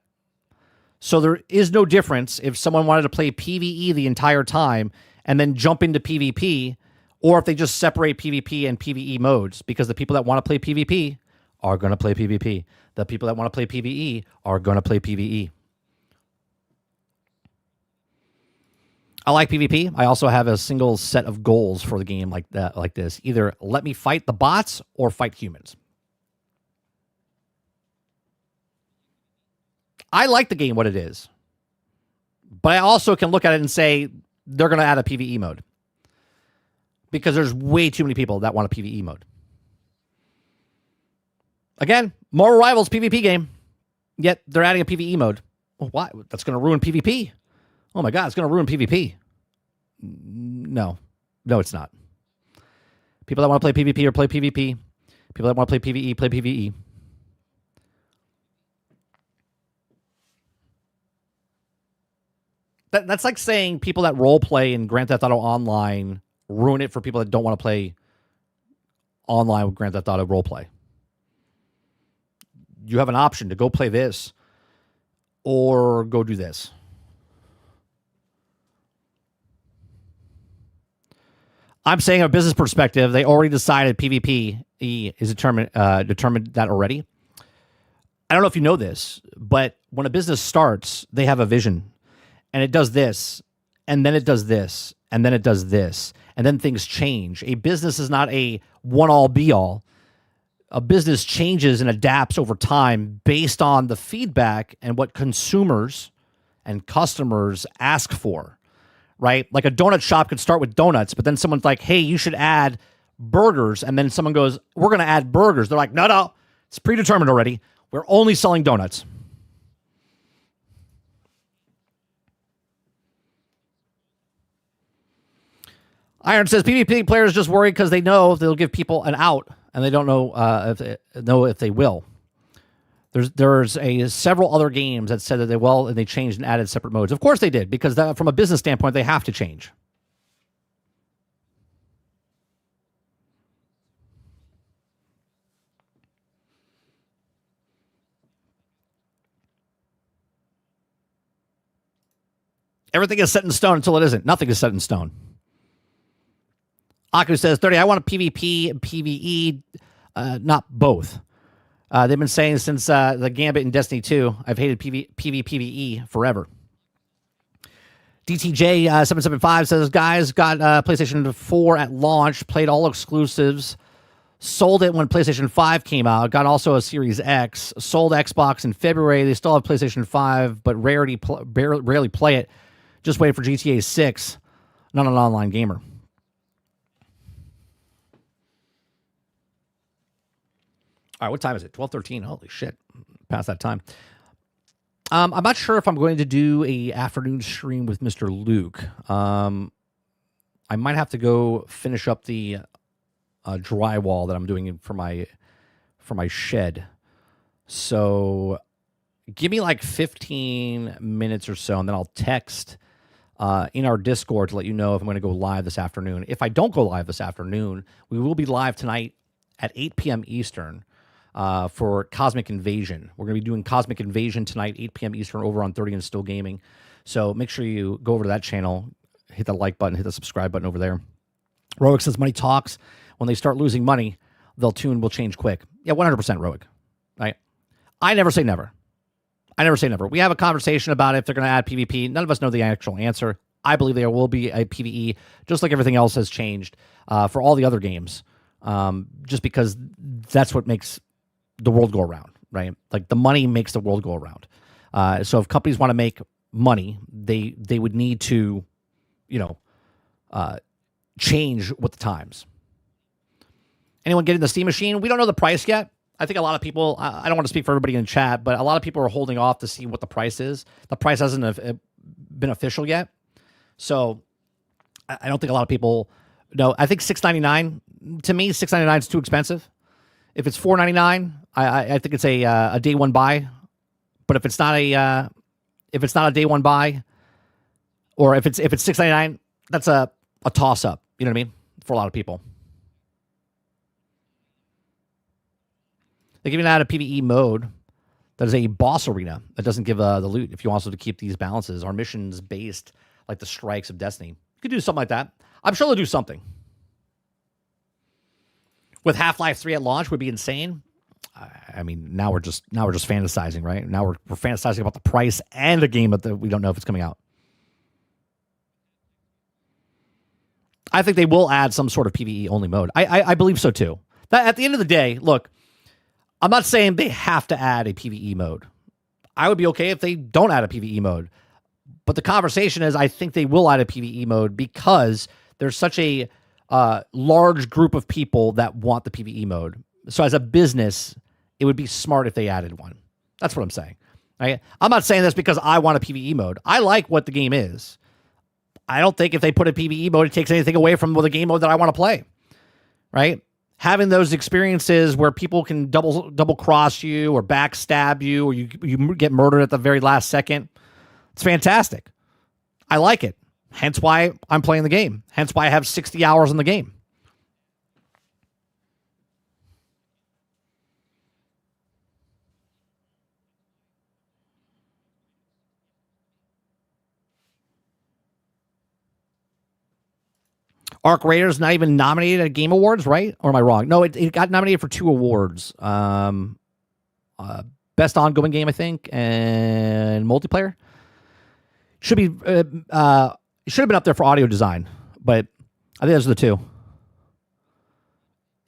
So there is no difference if someone wanted to play PvE the entire time and then jump into PvP, or if they just separate PvP and PvE modes, because the people that want to play PvP are going to play PvP. The people that want to play PvE are going to play PvE. I like PvP. I also have a single set of goals for the game like that, like this. Either let me fight the bots or fight humans. I like the game what it is. But I also can look at it and say they're going to add a PvE mode. Because there's way too many people that want a PvE mode. Again, Marvel Rivals PvP game. Yet they're adding a PvE mode. Well, why? That's going to ruin PvP. Oh my God, it's going to ruin PvP. No, it's not. People that want to play PvP or play PvP. People that want to play PvE, play PvE. That's like saying people that role play in Grand Theft Auto Online ruin it for people that don't want to play online with Grand Theft Auto role play. You have an option to go play this or go do this. I'm saying, a business perspective, they already decided PvP is determined that already. I don't know if you know this, but when a business starts, they have a vision. And it does this, and then it does this, and then it does this, and then things change. A business is not a one-all, be-all. A business changes and adapts over time based on the feedback and what consumers and customers ask for, right? Like a donut shop could start with donuts, but then someone's like, hey, you should add burgers. And then someone goes, we're going to add burgers. They're like, no, it's predetermined already. We're only selling donuts. Iron says PvP players just worry because they know they'll give people an out, and they don't know if they will. There's several other games that said that they will, and they changed and added separate modes. Of course they did, because from a business standpoint, they have to change. Everything is set in stone until it isn't. Nothing is set in stone. Aku says, 30, I want a PvP and PvE, not both. They've been saying since the Gambit in Destiny 2, I've hated PvE forever. DTJ775 says, guys, got PlayStation 4 at launch, played all exclusives, Sold it when PlayStation 5 came out. Got also a Series X. Sold Xbox in February. They still have PlayStation 5, but rarely play it. Just waiting for GTA 6. Not an online gamer. All right, what time is it? 12:13. Holy shit. Past that time. I'm not sure if I'm going to do a afternoon stream with Mr. Luke. I might have to go finish up the drywall that I'm doing for my shed. So give me like 15 minutes or so, and then I'll text in our Discord to let you know if I'm going to go live this afternoon. If I don't go live this afternoon, we will be live tonight at 8 p.m. Eastern for Cosmic Invasion. We're going to be doing Cosmic Invasion tonight, 8 p.m. Eastern, over on 30 and Still Gaming. So make sure you go over to that channel, hit the like button, hit the subscribe button over there. Roic says money talks. When they start losing money, they'll tune will change quick. Yeah, 100% Roic. Right? I never say never. I never say never. We have a conversation about if they're going to add PvP. None of us know the actual answer. I believe there will be a PvE, just like everything else has changed for all the other games, just because that's what makes the world go around, right? Like the money makes the world go around. So if companies want to make money, they would need to, change with the times. Anyone getting the Steam Machine? We don't know the price yet. I think a lot of people, I don't want to speak for everybody in chat, but a lot of people are holding off to see what the price is. The price hasn't been official yet. So I don't think a lot of people know. I think $6.99, to me, $6.99 is too expensive. If it's $4.99, I think it's a day one buy. But if it's not a day one buy, or if it's $6.99, that's a toss up. You know what I mean? For a lot of people. They give you out a PvE mode that is a boss arena that doesn't give the loot if you want to keep these balances. Our missions based like the strikes of Destiny. You could do something like that. I'm sure they'll do something. With Half-Life 3 at launch would be insane. I mean, now we're just fantasizing, right? Now we're fantasizing about the price and a game that we don't know if it's coming out. I think they will add some sort of PvE only mode. I believe so too. That at the end of the day, look, I'm not saying they have to add a PvE mode. I would be okay if they don't add a PvE mode. But the conversation is, I think they will add a PvE mode because there's such a large group of people that want the PvE mode. So as a business, it would be smart if they added one. That's what I'm saying. Right? I'm not saying this because I want a PvE mode. I like what the game is. I don't think if they put a PvE mode, it takes anything away from the game mode that I want to play. Right? Having those experiences where people can double cross you or backstab you or you get murdered at the very last second, it's fantastic. I like it. Hence why I'm playing the game. Hence why I have 60 hours in the game. Arc Raiders not even nominated at Game Awards, right? Or am I wrong? No, it got nominated for 2 awards. Best ongoing game, I think, and multiplayer. Should be it should have been up there for audio design, but I think those are the 2.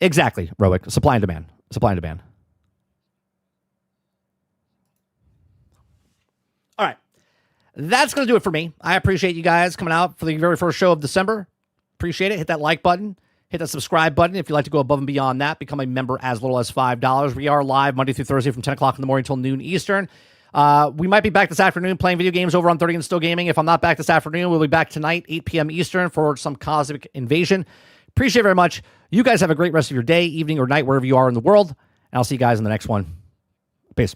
Exactly, Roic. Supply and demand. Supply and demand. All right. That's going to do it for me. I appreciate you guys coming out for the very first show of December. Appreciate it. Hit that like button. Hit that subscribe button. If you'd like to go above and beyond that, become a member as little as $5. We are live Monday through Thursday from 10 o'clock in the morning until noon Eastern. We might be back this afternoon playing video games over on 30 and Still Gaming. If I'm not back this afternoon, we'll be back tonight, 8 p.m. Eastern, for some Cosmic Invasion. Appreciate it very much. You guys have a great rest of your day, evening, or night, wherever you are in the world. And I'll see you guys in the next one. Peace.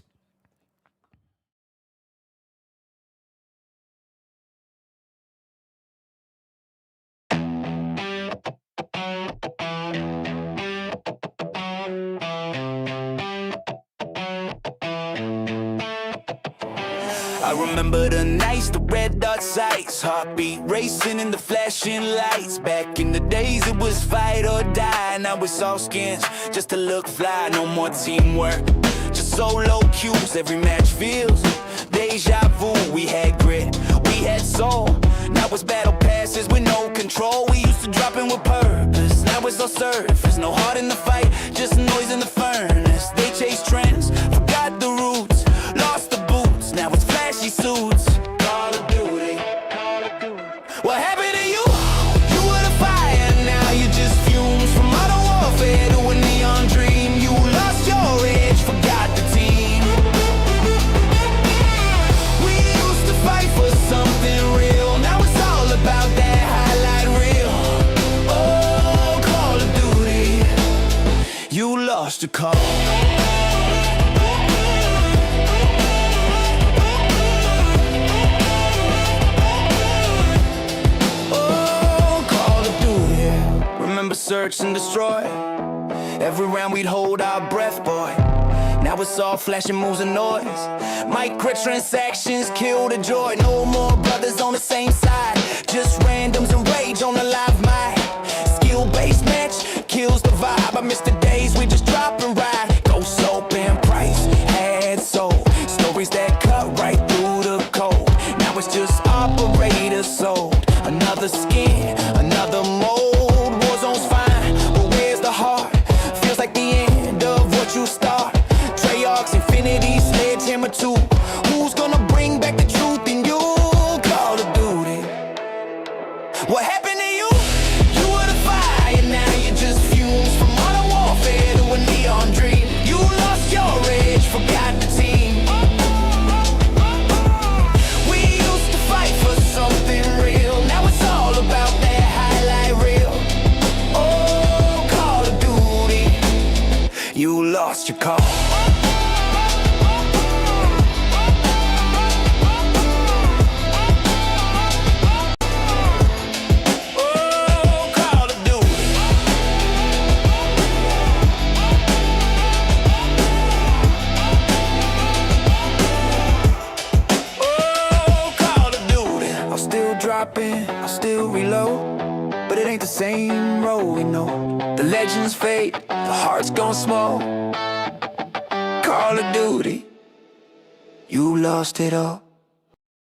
I remember the nights, the red dot sights, heartbeat racing in the flashing lights. Back in the days it was fight or die. Now it's all skins just to look fly. No more teamwork, just solo cues. Every match feels deja vu. We had grit, we had soul. Now it's battle passes with no control. We used to drop in with purpose. Now now it's all surface. No heart in the fight, just noise in the furnace. They chase trends, forgot the roots, lost the boots, now it's flashy suits. Call of Duty. What happened to you? You were the fire, now you just fumes. From modern warfare to a neon dream. You lost your edge, forgot the team. We used to fight for something real, now it's all about that highlight reel. Oh, Call of Duty, you lost your call. Remember search and destroy. Every round we'd hold our breath, boy. Now it's all flashing moves and noise. Microtransactions kill the joy. No more brothers on the same side, just randoms and rage on the live mic. Skill-based match kills the vibe. I miss the days we just drop and ride. Go soap and price had soul. Stories that cut right through the code. Now it's just operators sold. Another skin, another mold. You start Treyarch's Infinity Sledgehammer 2. Who's gonna bring back the truth in you? Call of Duty. What happened to you? You were the fire, now you just fumes. From modern warfare to a neon dream. You lost your edge, forgot the team. We used to fight for something real, now it's all about that highlight reel. Oh, Call of Duty, you lost your call. Oh, Call of Duty. Oh, Call of Duty. I'll still drop in, I'll still reload, but it ain't the same road, we know. The legends fade, the heart's gone small. Call of Duty, you lost it all.